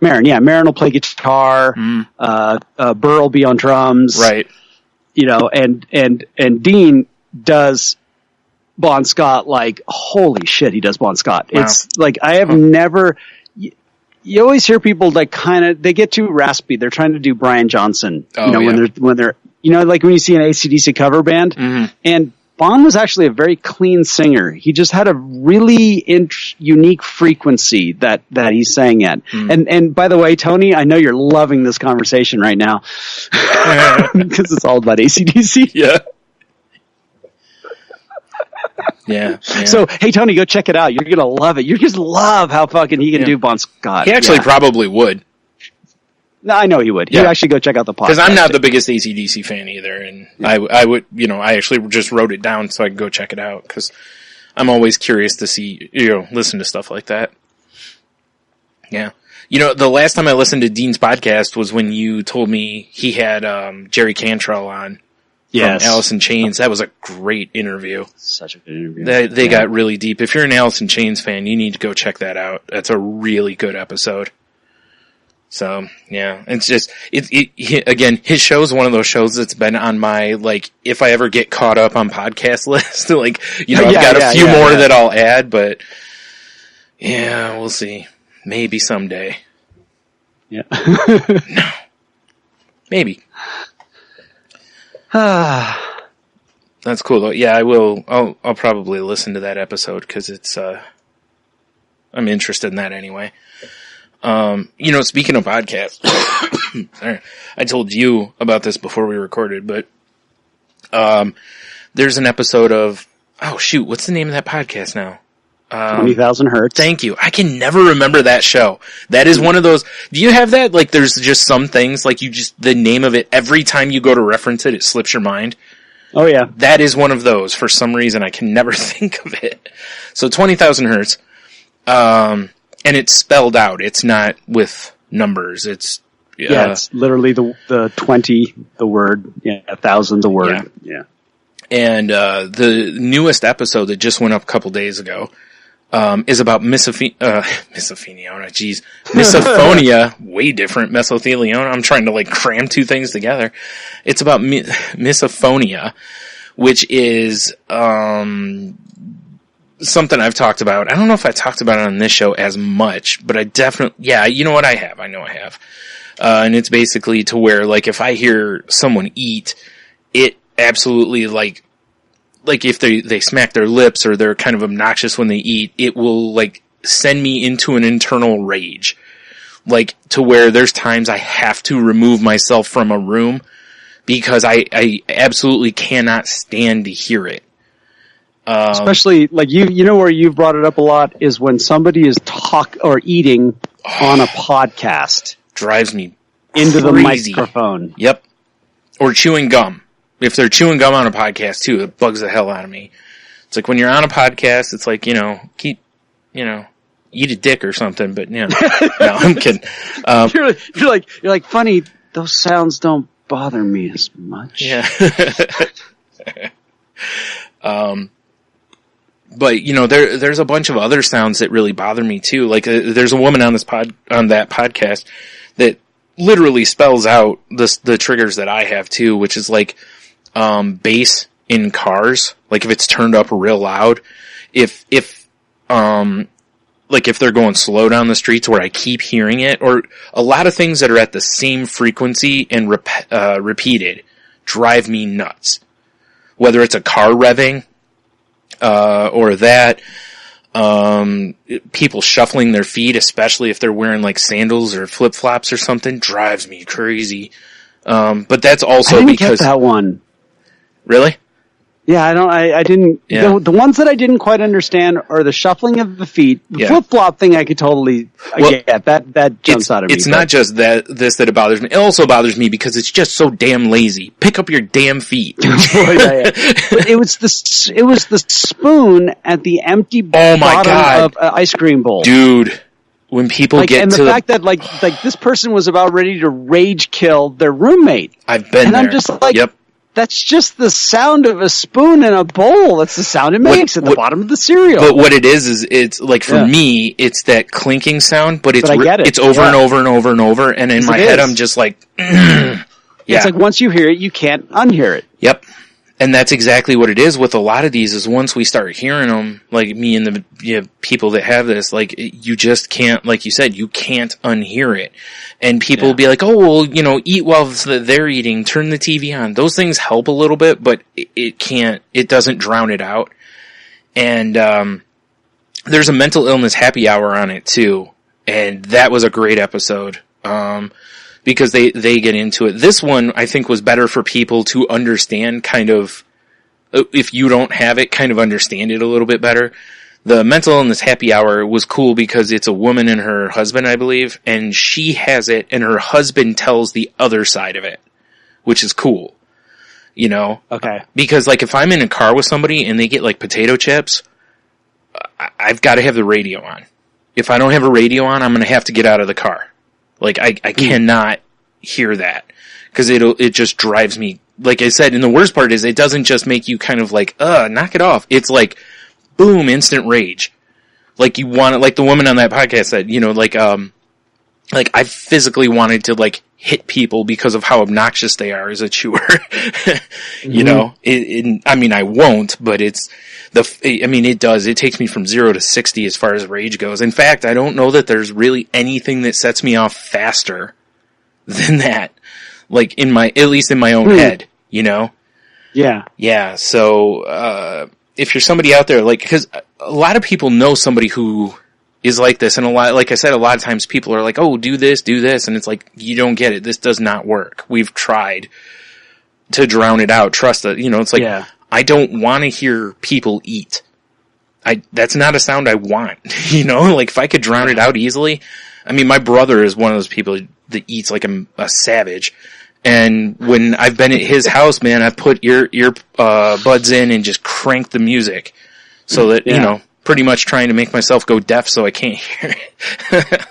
Maron, yeah. Maron will play guitar. Burr will be on drums. Right. You know, and Dean does Bon Scott like holy shit. He does Bon Scott. Wow. It's like I have never. You always hear people like they get too raspy. They're trying to do Brian Johnson, when they're, you know, like when you see an AC/DC cover band. And Bon was actually a very clean singer. He just had a really unique frequency that he sang at. And by the way, Tony, I know you're loving this conversation right now because it's all about AC/DC. Yeah. Yeah. So, hey, Tony, go check it out. You're going to love it. You just love how fucking he can do Bon Scott. He actually probably would. No, I know he would. He'd actually go check out the podcast. Because I'm not the biggest AC/DC fan either. And I would, you know, I actually just wrote it down so I could go check it out. Because I'm always curious to see, you know, listen to stuff like that. Yeah. You know, the last time I listened to Dean's podcast was when you told me he had Jerry Cantrell on. From Alice in Chains. That was a great interview. Such a good interview. They got really deep. If you're an Alice in Chains fan, you need to go check that out. That's a really good episode. So, yeah. It's just, again, his show is one of those shows that's been on my, like, if I ever get caught up on podcast list, like, you know, I've got a few more that I'll add, but Yeah, we'll see. Maybe someday. Yeah. No. Maybe. That's cool though. Yeah, I will. I'll probably listen to that episode because it's. I'm interested in that anyway. Speaking of podcasts, I told you about this before we recorded, but there's an episode of what's the name of that podcast now? 20,000 Hertz. Thank you. I can never remember that show. That is one of those. Do you have that? Like, there's just some things like the name of it. Every time you go to reference it, it slips your mind. Oh yeah, that is one of those. For some reason, I can never think of it. So 20,000 Hertz, and it's spelled out. It's not with numbers. It's it's literally the 20, the word, 1,000, the word, yeah. And the newest episode that just went up a couple days ago is about misophonia. Way different. Mesothelioma. I'm trying to cram two things together. It's about misophonia, which is something I've talked about. I don't know if I talked about it on this show as much, but I definitely, you know what, I have. I know I have. And it's basically to where, if I hear someone eat, it absolutely, if they smack their lips or they're kind of obnoxious when they eat, it will, send me into an internal rage. To where there's times I have to remove myself from a room because I absolutely cannot stand to hear it. Especially, you know where you've brought it up a lot is when somebody is eating on a podcast. Drives me into crazy. The microphone. Yep. Or chewing gum. If they're chewing gum on a podcast too, it bugs the hell out of me. It's like when you're on a podcast, it's like, eat a dick or something, but no, I'm kidding. You're like, funny, those sounds don't bother me as much. Yeah. But there's a bunch of other sounds that really bother me too. There's a woman on that podcast that literally spells out the triggers that I have too, which is bass in cars. If it's turned up real loud, if they're going slow down the streets where I keep hearing it, or a lot of things that are at the same frequency and repeated drive me nuts. Whether it's a car revving, or that, people shuffling their feet, especially if they're wearing sandals or flip-flops or something, drives me crazy. But that's also I didn't because get that one. Really? Yeah, I didn't. Yeah. The ones that I didn't quite understand are the shuffling of the feet. The flip-flop thing I could totally get. That jumps out of me. It's not just that it bothers me. It also bothers me because it's just so damn lazy. Pick up your damn feet. But it was the spoon at the empty bottom of an ice cream bowl. Dude, when people get and to the fact that this person was about ready to rage kill their roommate. I've been and there. I'm just yep. That's just the sound of a spoon in a bowl. That's the sound it makes at the bottom of the cereal. But what it is it's for me, it's that clinking sound, but it's I get it. It's over and over and over and over, and in my head I'm just It's once you hear it, you can't unhear it. Yep. And that's exactly what it is with a lot of these, is once we start hearing them, me and the people that have this, you just can't, like you said, you can't unhear it. And people will be like, oh, well, eat while they're eating, turn the TV on. Those things help a little bit, but it doesn't drown it out. And, there's a mental illness happy hour on it too. And that was a great episode. Because they get into it. This one, I think, was better for people to understand, kind of, if you don't have it, kind of understand it a little bit better. The mental illness happy hour was cool because it's a woman and her husband, I believe, and she has it, and her husband tells the other side of it, which is cool. Okay. Because, if I'm in a car with somebody and they get, potato chips, I've got to have the radio on. If I don't have a radio on, I'm going to have to get out of the car. I cannot hear that because it just drives me. Like I said, and the worst part is it doesn't just make you kind of knock it off. It's boom, instant rage. You want it, like the woman on that podcast said, like, I physically wanted to, like, hit people because of how obnoxious they are as a chewer. You know, I mean, I won't, but it does. It takes me from 0 to 60 as far as rage goes. In fact, I don't know that there's really anything that sets me off faster than that. Like, at least in my own head, you know? Yeah. Yeah. So, if you're somebody out there, like, cause a lot of people know somebody who is like this, and like I said, a lot of times people are like, oh, do this, and it's like, you don't get it. This does not work. We've tried to drown it out. Trust it. You know, it's like, I don't want to hear people eat. That's not a sound I want. You know, like, if I could drown it out easily. I mean, my brother is one of those people that eats like a savage. And when I've been at his house, man, I've put ear buds in and just cranked the music so that, you know, pretty much trying to make myself go deaf so I can't hear it.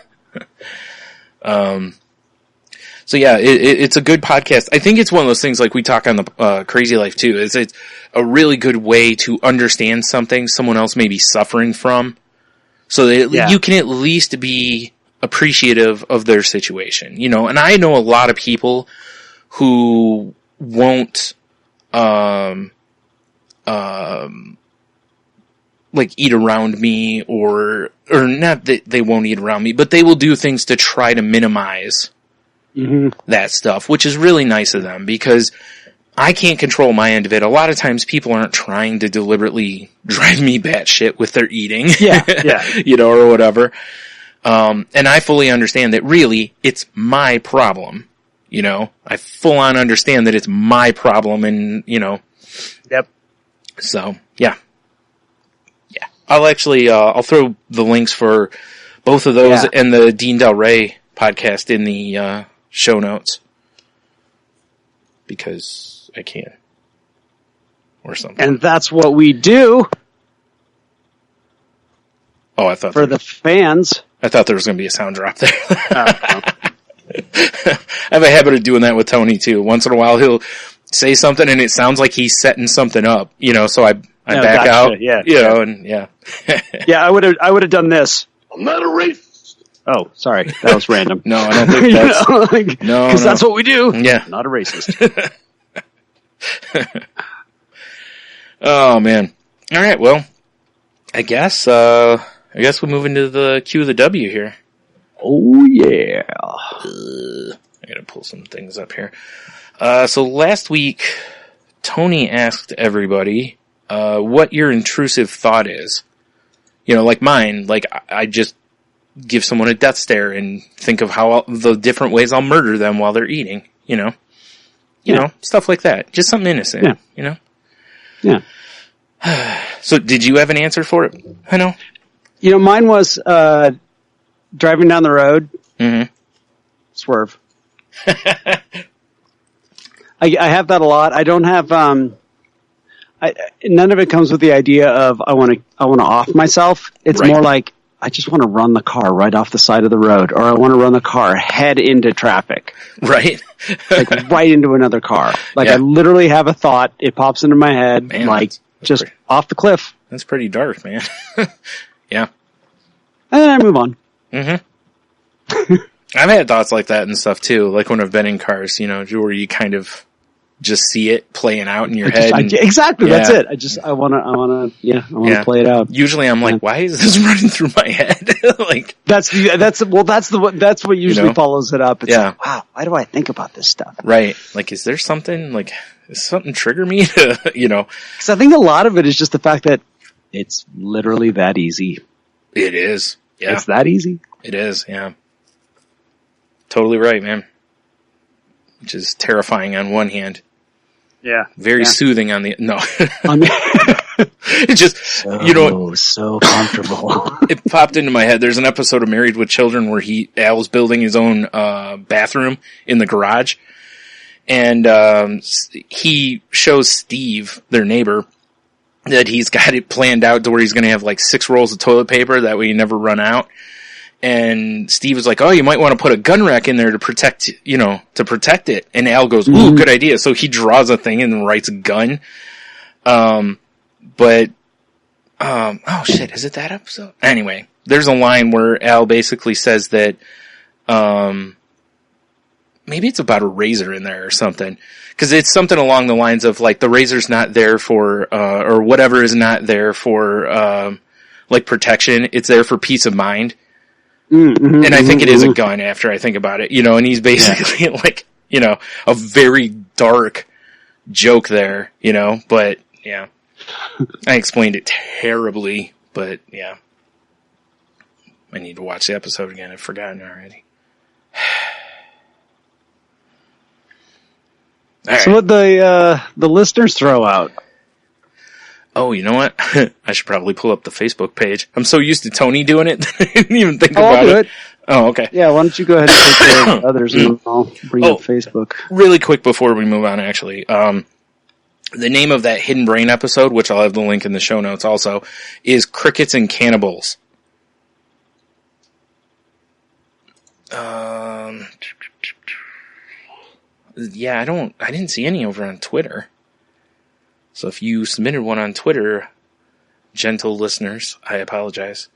So yeah, it's a good podcast. I think it's one of those things like we talk on the Crazy Life too. It's a really good way to understand something someone else may be suffering from, so that you can at least be appreciative of their situation. You know, and I know a lot of people who won't like eat around me, or not that they won't eat around me, but they will do things to try to minimize that stuff, which is really nice of them, because I can't control my end of it. A lot of times people aren't trying to deliberately drive me batshit with their eating. You know, or whatever. And I fully understand that really it's my problem. You know, I full on understand that it's my problem, and, you know. Yep. So, yeah. I'll actually, I'll throw the links for both of those and the Dean Del Rey podcast in the, show notes. Because I can. Or something. And that's what we do. Oh, I thought for the fans. I thought there was going to be a sound drop there. I have a habit of doing that with Tony too. Once in a while he'll say something and it sounds like he's setting something up, you know, so I back out, you know, and yeah, I would have done this. I'm not a racist. Oh, sorry, that was random. No, I don't think that's no, because that's what we do. Yeah, not a racist. Oh man! All right, well, I guess we'll move into the Q of the W here. Oh yeah! I gotta pull some things up here. So last week, Tony asked everybody what your intrusive thought is. You know, like mine, like I just give someone a death stare and think of how the different ways I'll murder them while they're eating, you know? You know, stuff like that. Just something innocent, you know? Yeah. So did you have an answer for it? I know. You know, mine was driving down the road. Mm-hmm. Swerve. I have that a lot. I don't have none of it comes with the idea of I want to off myself. It's more like I just want to run the car right off the side of the road, or I want to run the car head into traffic. Right. Like right into another car. Like I literally have a thought, it pops into my head, man, like that's just pretty, off the cliff. That's pretty dark, man. Yeah. And then I move on. Mm-hmm. I've had thoughts like that and stuff too, like when I've been in cars, you know, where you kind of just see it playing out in your head. Exactly, that's it. I want to play it out. Usually I'm like, why is this running through my head? Like that's what usually follows it up. It's like, wow, why do I think about this stuff? Right. Like, is there something, like, does something trigger me to, you know? Because I think a lot of it is just the fact that it's literally that easy. It is. Yeah. It's that easy. It is, yeah. Totally right, man. Which is terrifying on one hand. Yeah. Very soothing on the, no. It's just, so comfortable. It popped into my head. There's an episode of Married with Children where Al's building his own, bathroom in the garage. And, he shows Steve, their neighbor, that he's got it planned out to where he's going to have like 6 rolls of toilet paper. That way you never run out. And Steve was like, oh, you might want to put a gun rack in there to protect it. And Al goes, ooh, good idea. So he draws a thing and writes gun. Oh shit, is it that episode? Anyway, there's a line where Al basically says that, Maybe it's about a razor in there or something. Because it's something along the lines of, like, the razor's not there for, or whatever is not there for, like, protection. It's there for peace of mind. And I think it is a gun after I think about it, and he's basically like, a very dark joke there, but yeah, I explained it terribly, but yeah, I need to watch the episode again. I've forgotten already. So what the listeners throw out? Oh, you know what? I should probably pull up the Facebook page. I'm so used to Tony doing it that I didn't even think about it. Oh, okay. Yeah, why don't you go ahead and take care of others and I'll bring up Facebook. Really quick before we move on, actually. The name of that Hidden Brain episode, which I'll have the link in the show notes also, is Crickets and Cannibals. Yeah, I didn't see any over on Twitter. So if you submitted one on Twitter, gentle listeners, I apologize.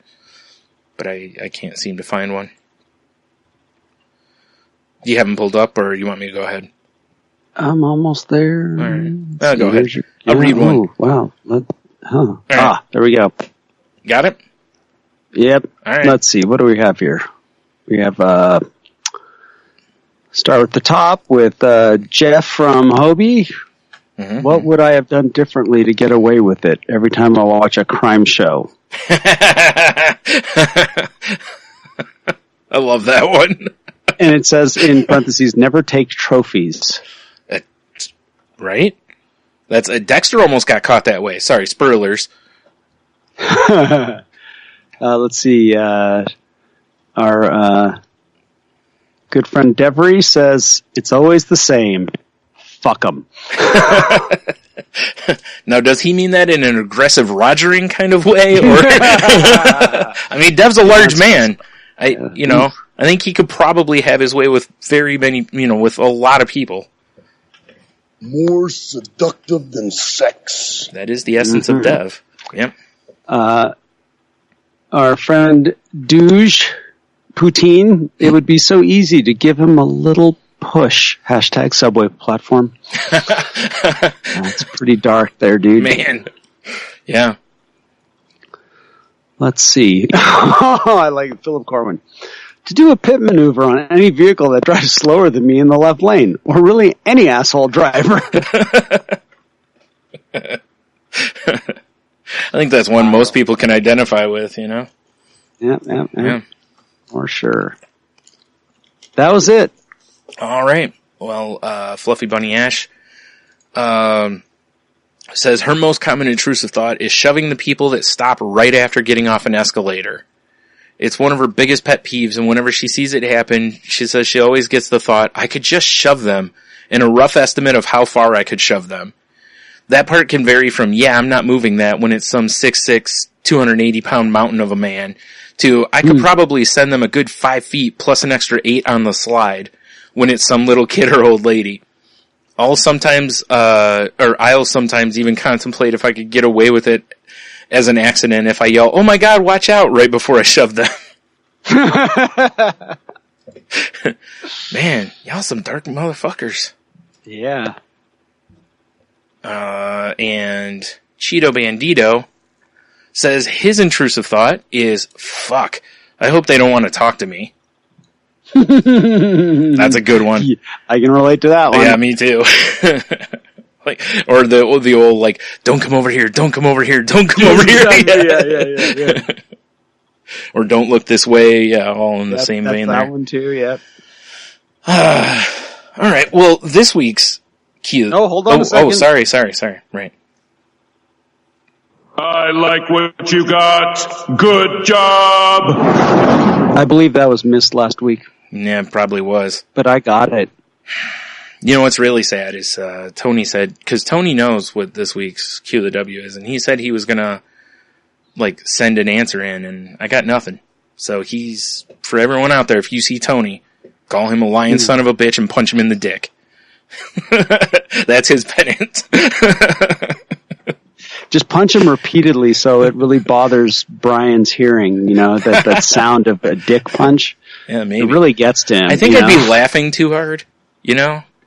But I can't seem to find one. Do you have them pulled up, or you want me to go ahead? I'm almost there. All right. I'll go ahead. I'll read one. Oh, wow. Right. There we go. Got it? Yep. All right. Let's see. What do we have here? We have, start at the top with Jeff from Hobie. Mm-hmm. What would I have done differently to get away with it every time I watch a crime show? I love that one. And it says in parentheses, never take trophies. Right? That's Dexter almost got caught that way. Sorry, spoilers. Let's see. Our good friend Devery says, it's always the same. Fuck 'em. Now, does he mean that in an aggressive Rogering kind of way? Or I mean, Dev's a large man. I think he could probably have his way with very many, with a lot of people. More seductive than sex. That is the essence of Dev. Yep. Our friend Douche Poutine, it would be so easy to give him a little push. # subway platform. That's pretty dark there, dude. Man. Yeah. Let's see. I like Philip Corwin. To do a pit maneuver on any vehicle that drives slower than me in the left lane, or really any asshole driver. I think that's one most people can identify with, Yeah. For sure. That was it. All right. Well, Fluffy Bunny Ash says her most common intrusive thought is shoving the people that stop right after getting off an escalator. It's one of her biggest pet peeves, and whenever she sees it happen, she says she always gets the thought, I could just shove them, and a rough estimate of how far I could shove them. That part can vary from, I'm not moving that when it's some 6'6", 280-pound mountain of a man, to, I could probably send them a good 5 feet plus an extra 8 on the slide when it's some little kid or old lady. I'll sometimes even contemplate if I could get away with it as an accident if I yell, oh my god, watch out, right before I shove them. Man, y'all some dark motherfuckers. Yeah. And Cheeto Bandito says his intrusive thought is, fuck, I hope they don't want to talk to me. That's a good one. I can relate to that one. Yeah, me too. Or the old, don't come over here, don't come over here, don't come over here. Yeah. Or don't look this way, all in the same vein there. That one too, yeah. Alright, well, this week's cue. Oh, hold on a second. Oh, sorry. Right. I like what you got. Good job. I believe that was missed last week. Yeah, it probably was. But I got it. You know what's really sad is Tony said, because Tony knows what this week's Q the W is, and he said he was gonna send an answer in, and I got nothing. So he's, for everyone out there, if you see Tony, call him a lying son of a bitch and punch him in the dick. That's his penance. Just punch him repeatedly so it really bothers Brian's hearing, that sound of a dick punch. Yeah, maybe. It really gets to him. I think I'd be laughing too hard,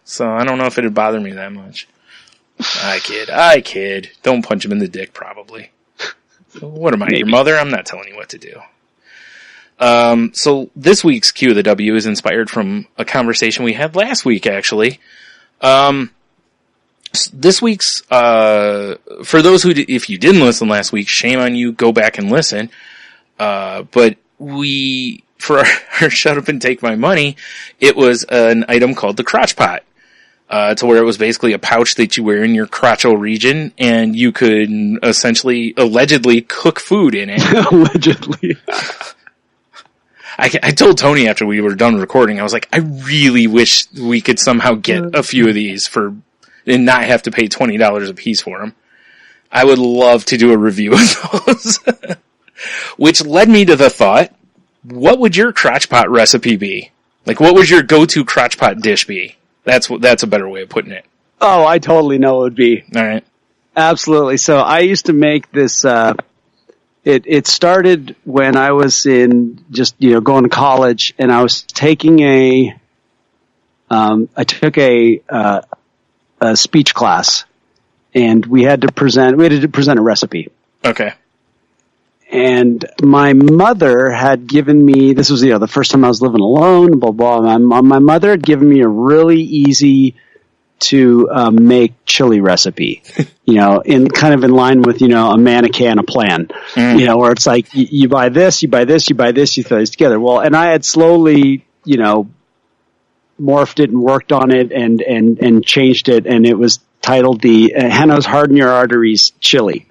so I don't know if it'd bother me that much. I kid. Don't punch him in the dick, probably. What am I, your mother? I'm not telling you what to do. So this week's Q of the W is inspired from a conversation we had last week, actually. This week's, for those if you didn't listen last week, shame on you, go back and listen. But for our Shut Up and Take My Money, it was an item called the crotch pot. To where it was basically a pouch that you wear in your crotchal region, and you could allegedly cook food in it. Allegedly. I told Tony after we were done recording, I was like, I really wish we could somehow get a few of these and not have to pay $20 a piece for them. I would love to do a review of those. Which led me to the thought, what would your crotch pot recipe be? Like, what would your go-to crotch pot dish be? That's a better way of putting it. Oh, I totally know it would be. All right. Absolutely. So I used to make this, it started when I was in going to college, and I was taking I took a speech class, and we had to present a recipe. Okay. And my mother had given me, this was, the first time I was living alone, blah, blah. My mother had given me a really easy to make chili recipe, in kind of in line with, a mannequin, a plan, where it's like, you buy this, you buy this, you buy this, you throw this together. Well, and I had slowly, morphed it and worked on it and changed it. And it was titled the Henno's Harden Your Arteries Chili.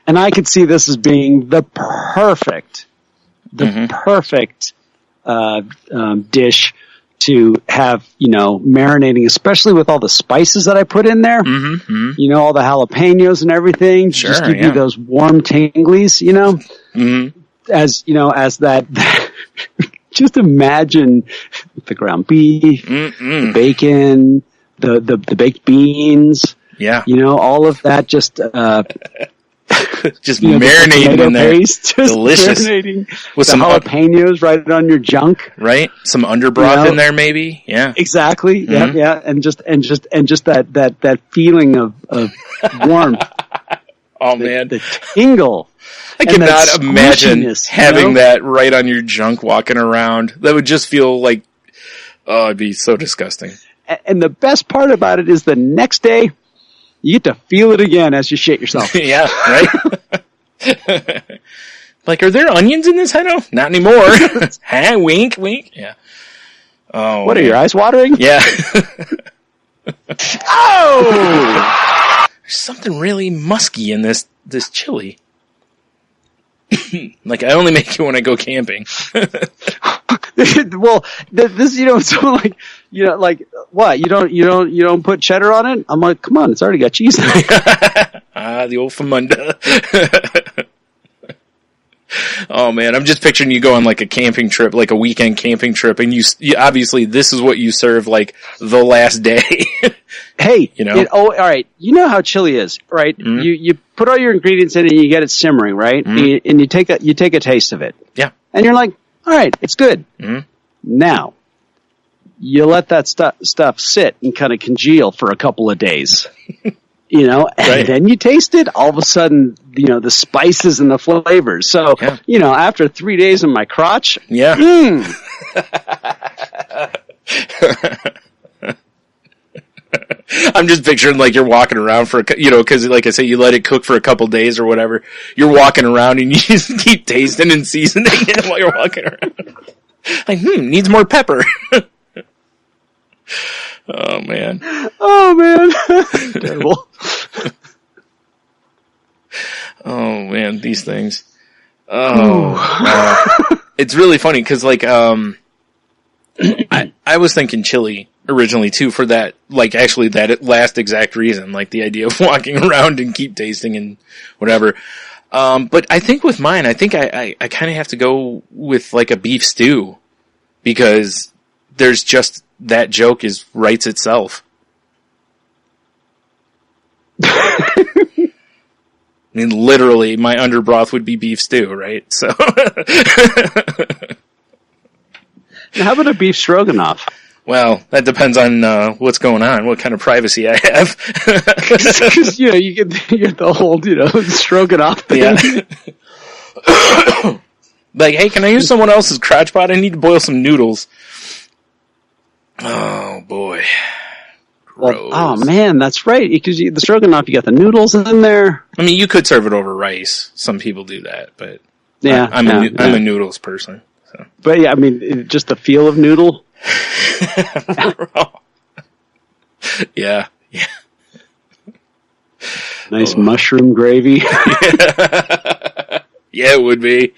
And I could see this as being the perfect dish to have, marinating, especially with all the spices that I put in there. Mm-hmm. All the jalapenos and everything. Sure, just give you those warm tinglies, Mm-hmm. as that. Just imagine the ground beef, the bacon, the baked beans. Yeah. All of that just just marinating in there. Paste, just delicious. Marinating with the some jalapenos right on your junk. Right? Some underbroth in there maybe. Yeah. Exactly. Mm-hmm. Yeah. And just that feeling of warmth. Oh man. The tingle. I cannot imagine having that right on your junk walking around. That would just feel like, it'd be so disgusting. And the best part about it is the next day, you get to feel it again as you shit yourself. Yeah, right? Like, are there onions in this, Henno? Not anymore. Huh? Wink, wink. Yeah. Oh. What, are your eyes watering? Yeah. Oh! There's something really musky in this chili. Like, I only make it when I go camping. Well, this, so like, what? You don't put cheddar on it? I'm like, come on, it's already got cheese in it. The old Famunda. Oh man, I'm just picturing you go on like a camping trip, like a weekend camping trip, and you obviously this is what you serve like the last day. Hey, all right. You know how chili is, right? Mm-hmm. You put all your ingredients in it and you get it simmering, right? Mm-hmm. And you take a taste of it. Yeah. And you're like, all right, it's good. Mm-hmm. Now, you let that stuff sit and kind of congeal for a couple of days. And right. Then you taste it, all of a sudden, the spices and the flavors. So, after 3 days in my crotch, yeah. I'm just picturing like you're walking around for, cause like I say, you let it cook for a couple days or whatever. You're walking around and you just keep tasting and seasoning it while you're walking around. Like, needs more pepper. Oh man. Terrible. Oh man, these things. Oh, it's really funny because like, I was thinking chili originally too for that, like actually that last exact reason, like the idea of walking around and keep tasting and whatever. But I think with mine, I think I kind of have to go with like a beef stew because there's just that joke writes itself. I mean, literally, my underbroth would be beef stew, right? So, How about a beef stroganoff? well, that depends on what's going on, what kind of privacy I have. Because you get the whole stroganoff thing. Yeah. Like, hey, can I use someone else's crotch pot? I need to boil some noodles. Oh boy. Well, oh man, that's right. Because the stroganoff, you got the noodles in there. I mean, you could serve it over rice. Some people do that, but yeah, I'm a noodles person. So. But yeah, I mean, just the feel of noodle. Yeah. Nice mushroom gravy. Yeah, it would be.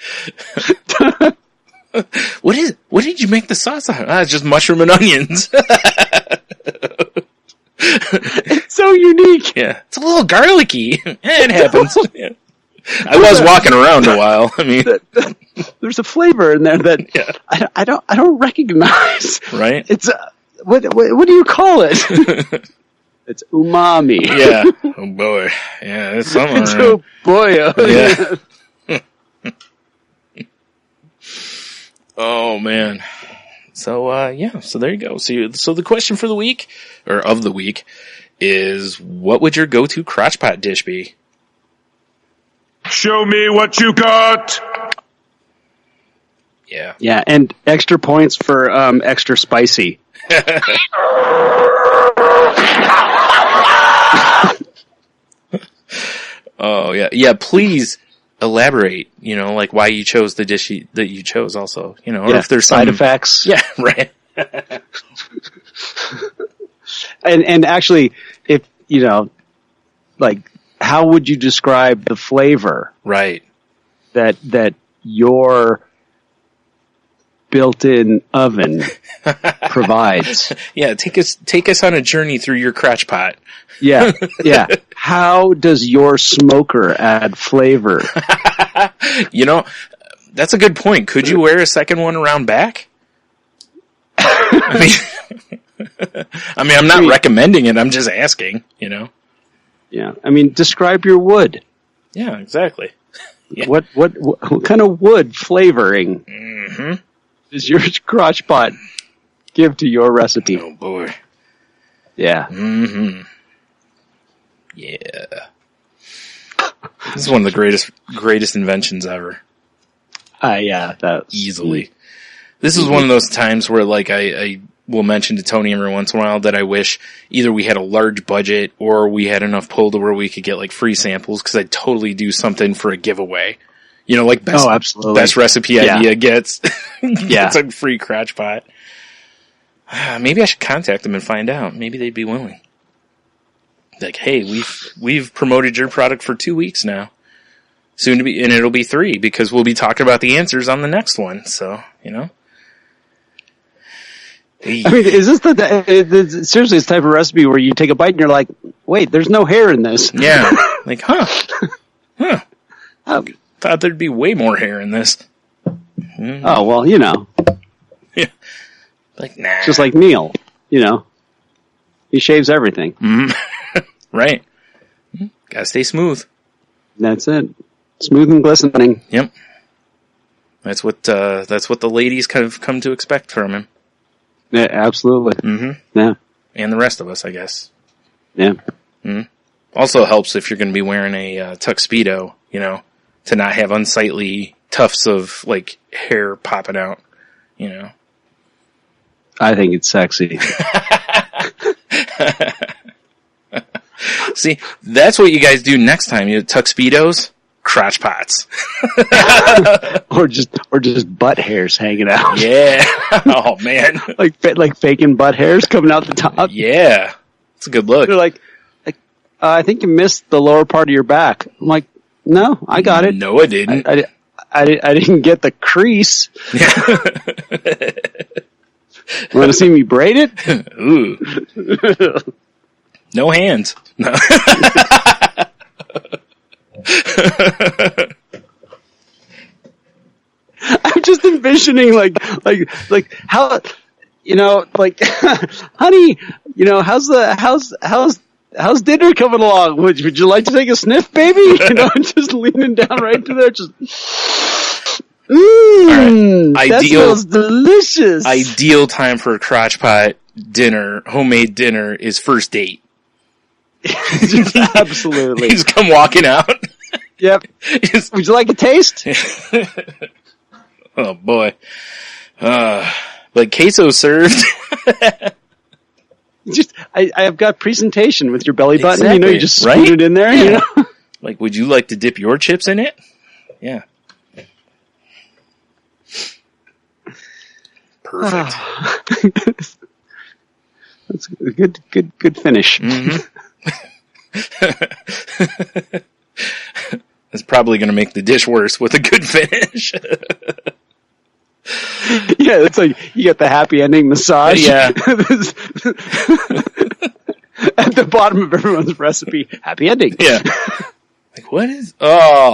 What did you make the sauce on? It's just mushroom and onions. It's so unique. Yeah. It's a little garlicky. It happens. Yeah. I was walking around a while. I mean, there's a flavor in there that I don't recognize. Right? It's what do you call it? It's umami. Yeah. Oh boy. Yeah, it's something. It's oh boy. Yeah. Oh man. So so there you go. So the question for the week, or of the week, is what would your go-to crotchpot dish be? Show me what you got. Yeah. Yeah, and extra points for extra spicy. Oh yeah. Yeah, please elaborate, like why you chose the dish that you chose also, or if there's side effects. Yeah, right. and actually, if, like, how would you describe the flavor? Right. That your built-in oven provides. Yeah, take us on a journey through your crotch pot. Yeah. How does your smoker add flavor? That's a good point. Could you wear a second one around back? I mean, I'm not recommending it. I'm just asking, Yeah. I mean, describe your wood. Yeah, exactly. Yeah. What kind of wood flavoring does your crotch pot give to your recipe? Oh boy. Yeah. Mm-hmm. Yeah. This is one of the greatest inventions ever. Yeah, that's easily. This is one of those times where, like, I will mention to Tony every once in a while that I wish either we had a large budget or we had enough pull to where we could get, like, free samples, because I'd totally do something for a giveaway. Like best recipe idea gets a free crotch pot. Maybe I should contact them and find out. Maybe they'd be willing. Like, hey, we've promoted your product for 2 weeks now. Soon to be, and it'll be 3 because we'll be talking about the answers on the next one. So, I mean, is this seriously this type of recipe where you take a bite and you're like, wait, there's no hair in this? Yeah. Like, thought there'd be way more hair in this. Oh, well, Yeah. Like, nah. Just like Neil, he shaves everything. Right. Gotta stay smooth. That's it. Smooth and glistening. Yep. That's what the ladies kind of come to expect from him. Yeah, absolutely. Mm-hmm. Yeah. And the rest of us, I guess. Yeah. Mm-hmm. Also helps if you're going to be wearing a tuxedo, to not have unsightly tufts of, like, hair popping out, I think it's sexy. See, that's what you guys do next time. tuxedos, crotch pots. or just butt hairs hanging out. Yeah. Oh man. like faking butt hairs coming out the top. Yeah. It's a good look. They're like, I think you missed the lower part of your back. I'm like, no, I got it. No, I didn't. I didn't get the crease. Yeah. Want to see me braid it? Ooh. No hands. No. I'm just envisioning like how, honey, how's how's dinner coming along? Would you like to take a sniff, baby? You know, just leaning down right to there, just. Right. That smells delicious. Ideal time for a crotch pot dinner, homemade dinner, is first date. Absolutely. He's come walking out. Yep. Would you like a taste? Oh boy. But queso served. I've got presentation with your belly button. Exactly. You know, you just scoot it in there. Yeah. You know? Like, would you like to dip your chips in it? Yeah. Perfect. That's a good finish. Mm-hmm. It's probably going to make the dish worse with a good finish. Yeah, it's like you get the happy ending massage. Yeah. At the bottom of everyone's recipe, happy ending. Yeah. Like, what is? What's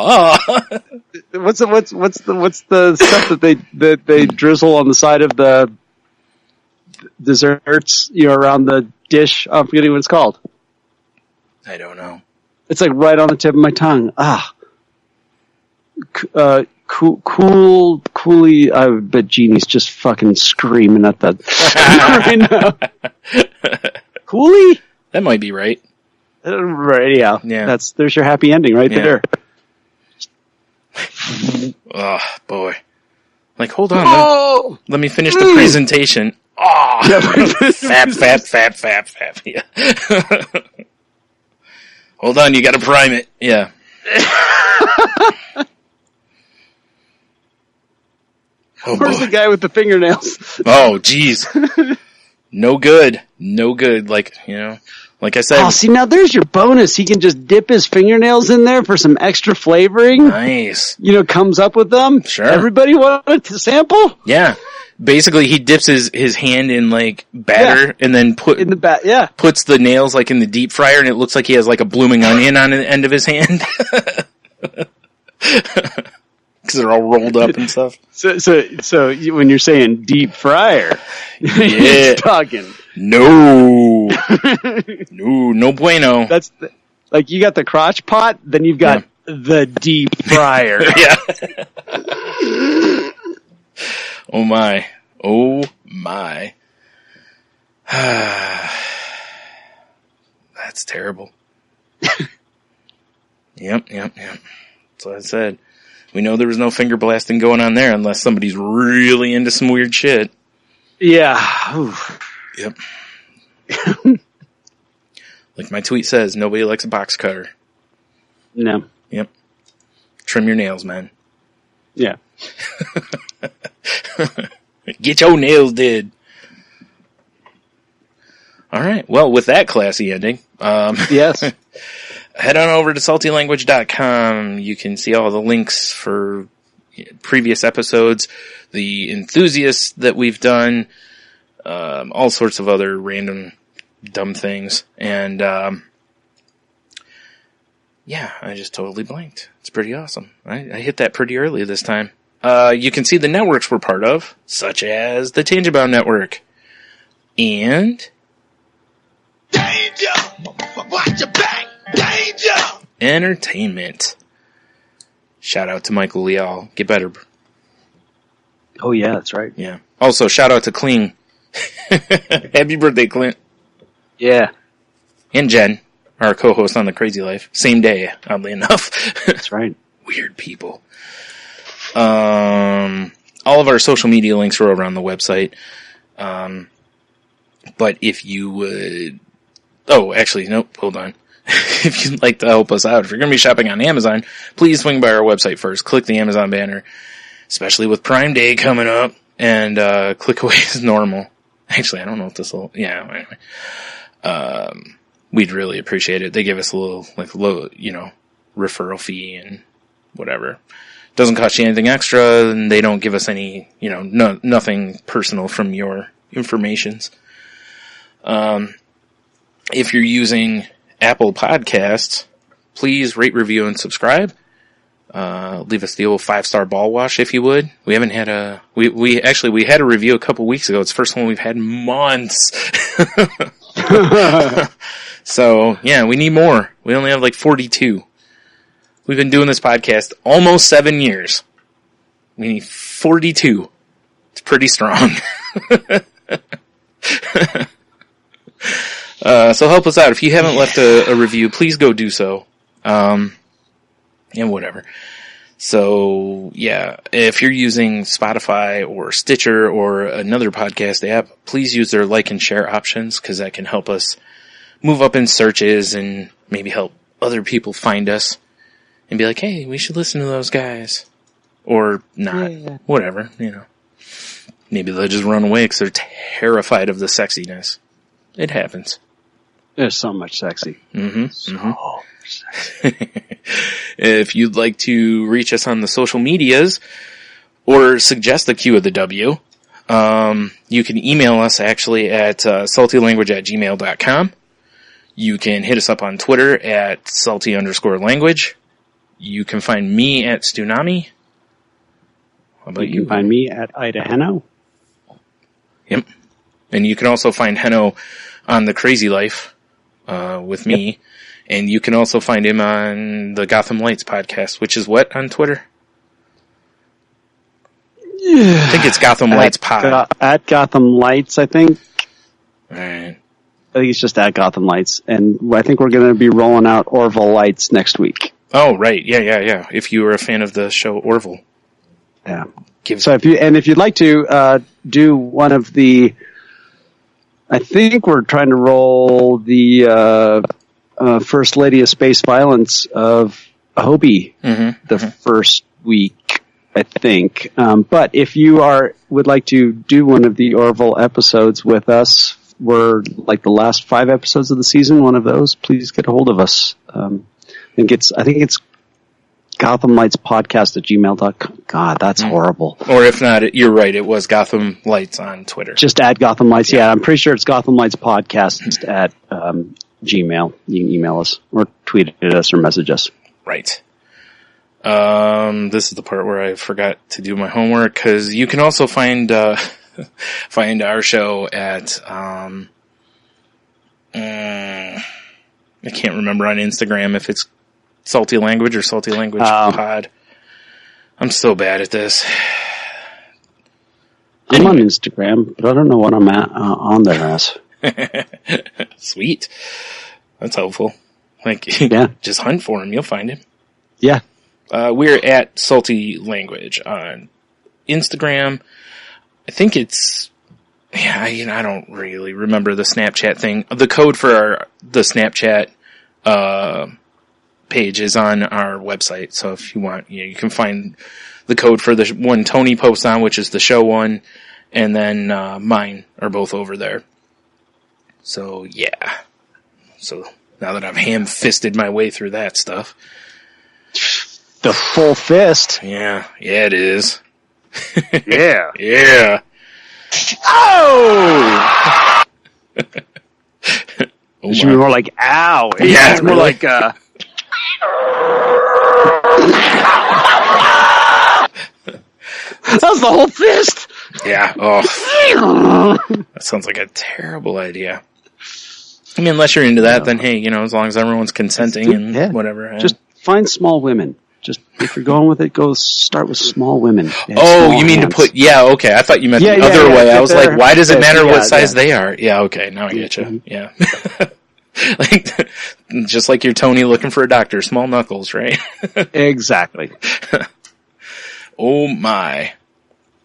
the stuff that they drizzle on the side of the desserts? You know, around the dish. I'm forgetting what it's called. I don't know. It's like right on the tip of my tongue. Coolly. I bet Jeannie's just fucking screaming at that right now. Coolly? That might be right. Right, yeah. There's your happy ending right there. Oh, boy. Like, hold on. Let me finish the presentation. Oh, fap. Yeah. Hold on, you gotta prime it. Yeah. Where's the guy with the fingernails? Oh, jeez. No good. Like, you know, like I said. Oh, see, now there's your bonus. He can just dip his fingernails in there for some extra flavoring. Nice. You know, comes up with them. Sure. Everybody wanted to sample? Yeah. Basically, he dips his hand in, like, batter and then puts the nails, like, in the deep fryer, and it looks like he has, like, a blooming onion on the end of his hand. Because they're all rolled up and stuff. So when you're saying deep fryer, you're talking. No bueno. That's like you got the crotch pot, then you've got the deep fryer. Yeah. Oh my. That's terrible. Yep. That's what I said. We know there was no finger blasting going on there unless somebody's really into some weird shit. Yeah. Yep. Like my tweet says, nobody likes a box cutter. No. Yep. Trim your nails, man. Yeah. Get your nails did. All right. Well, with that classy ending, yes. Head on over to saltylanguage.com. You can see all the links for previous episodes, the enthusiasts that we've done, all sorts of other random dumb things. And, yeah, I just totally blanked. It's pretty awesome. I hit that pretty early this time. You can see the networks we're part of, such as the Tangent Bound Network. And... Danger! Watch your back! Danger! Entertainment. Shout out to Michael Leal. Get better. Oh yeah, that's right. Yeah. Also, shout out to Kling. Happy birthday, Clint. Yeah. And Jen, our co-host on The Crazy Life. Same day, oddly enough. That's right. Weird people. All of our social media links are over on the website. But if you would... Oh, actually, nope, hold on. If you'd like to help us out, if you're going to be shopping on Amazon, please swing by our website first. Click the Amazon banner, especially with Prime Day coming up, and click away as normal. Actually, I don't know if this will... Yeah, anyway. We'd really appreciate it. They give us a little, referral fee and whatever. Doesn't cost you anything extra, and they don't give us any, nothing personal from your informations. If you're using Apple Podcasts, please rate, review, and subscribe. Leave us the old 5-star ball wash if you would. We haven't had we had a review a couple weeks ago. It's the first one we've had in months. So, yeah, we need more. We only have like 42. We've been doing this podcast almost 7 years. We need 42. It's pretty strong. So help us out. If you haven't left a review, please go do so. And whatever. So, yeah, if you're using Spotify or Stitcher or another podcast app, please use their like and share options, because that can help us move up in searches and maybe help other people find us and be like, hey, we should listen to those guys. Or not. Yeah. Whatever, you know. Maybe they'll just run away because they're terrified of the sexiness. It happens. There's so much sexy. Mm-hmm. So sexy. If you'd like to reach us on the social medias or suggest the Q of the W, you can email us actually at saltylanguage@gmail.com. You can hit us up on Twitter at salty_language. You can find me at Stunami. How about you? You can find me at Ida Heno. Yep. And you can also find Heno on The Crazy Life with me. Yep. And you can also find him on the Gotham Lights podcast, which is what on Twitter? I think it's Gotham Lights Pod. At Gotham Lights, I think. All right. I think it's just at Gotham Lights. And I think we're going to be rolling out Orville Lights next week. Oh, right. Yeah. If you were a fan of the show Orville. Yeah. So if you'd like to do one of the, I think we're trying to roll the First Lady of Space Violence of Hobie the first week, I think. But if you would like to do one of the Orville episodes with us, we're like the last 5 episodes of the season, one of those, please get a hold of us. I think it's Gotham Lights Podcast at gmail.com. God, that's horrible. Or if not, you're right. It was Gotham Lights on Twitter. Just add Gotham Lights. Yeah, I'm pretty sure it's Gotham Lights Podcast at Gmail. You can email us or tweet at us or message us. Right. This is the part where I forgot to do my homework, because you can also find find our show at I can't remember on Instagram if it's Salty Language or Salty Language Pod. I'm so bad at this. I'm on Instagram, but I don't know what I'm at on there as. Sweet. That's helpful. Just hunt for him. You'll find him. Yeah. We're at Salty Language on Instagram. I think it's, I don't really remember the Snapchat thing. The code for the Snapchat, page is on our website. So if you want, you can find the code for the one Tony posts on, which is the show one, and then mine are both over there. So yeah. So now that I've ham-fisted my way through that stuff. The full fist. Yeah, it is. Yeah. Yeah. Oh! It should be more like, ow. Yeah, it's more like, that was the whole fist. Yeah. Oh. That sounds like a terrible idea. I mean, unless you're into that, then hey, as long as everyone's consenting and whatever. Just find small women. Just, if you're going with it, start with small women. Oh, you mean hands. To put, okay. I thought you meant the other way. I was like, why does it matter what size they are? Yeah, okay. Now I get you. Yeah. Just like you're Tony looking for a doctor, small knuckles, right? Exactly. Oh my.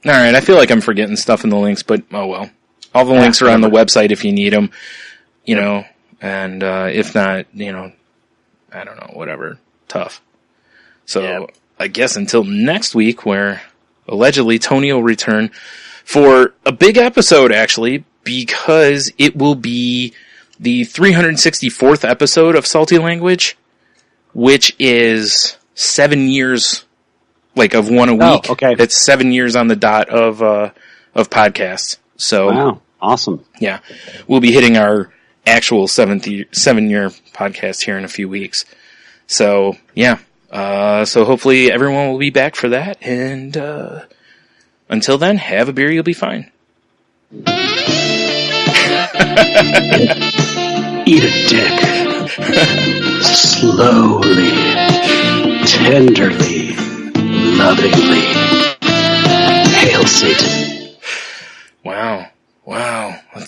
Alright, I feel like I'm forgetting stuff in the links, but oh well. All the links are on the website if you need them, and if not, I don't know, whatever. Tough. So, I guess until next week, where allegedly Tony will return for a big episode, actually, because it will be the 364th episode of Salty Language, which is 7 years, of one a week. Oh, okay. It's 7 years on the dot of podcasts. So, wow, awesome. Yeah, we'll be hitting our actual 7-year podcast here in a few weeks. So, yeah. So hopefully everyone will be back for that, and until then, have a beer, you'll be fine. Eat a dick. Slowly, tenderly, lovingly. Hail Satan. Wow.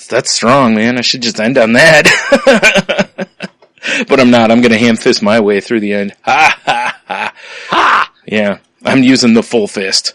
That's strong, man. I should just end on that. But I'm not. I'm going to ham fist my way through the end. Ha, ha, ha. Ha! Yeah, I'm using the full fist.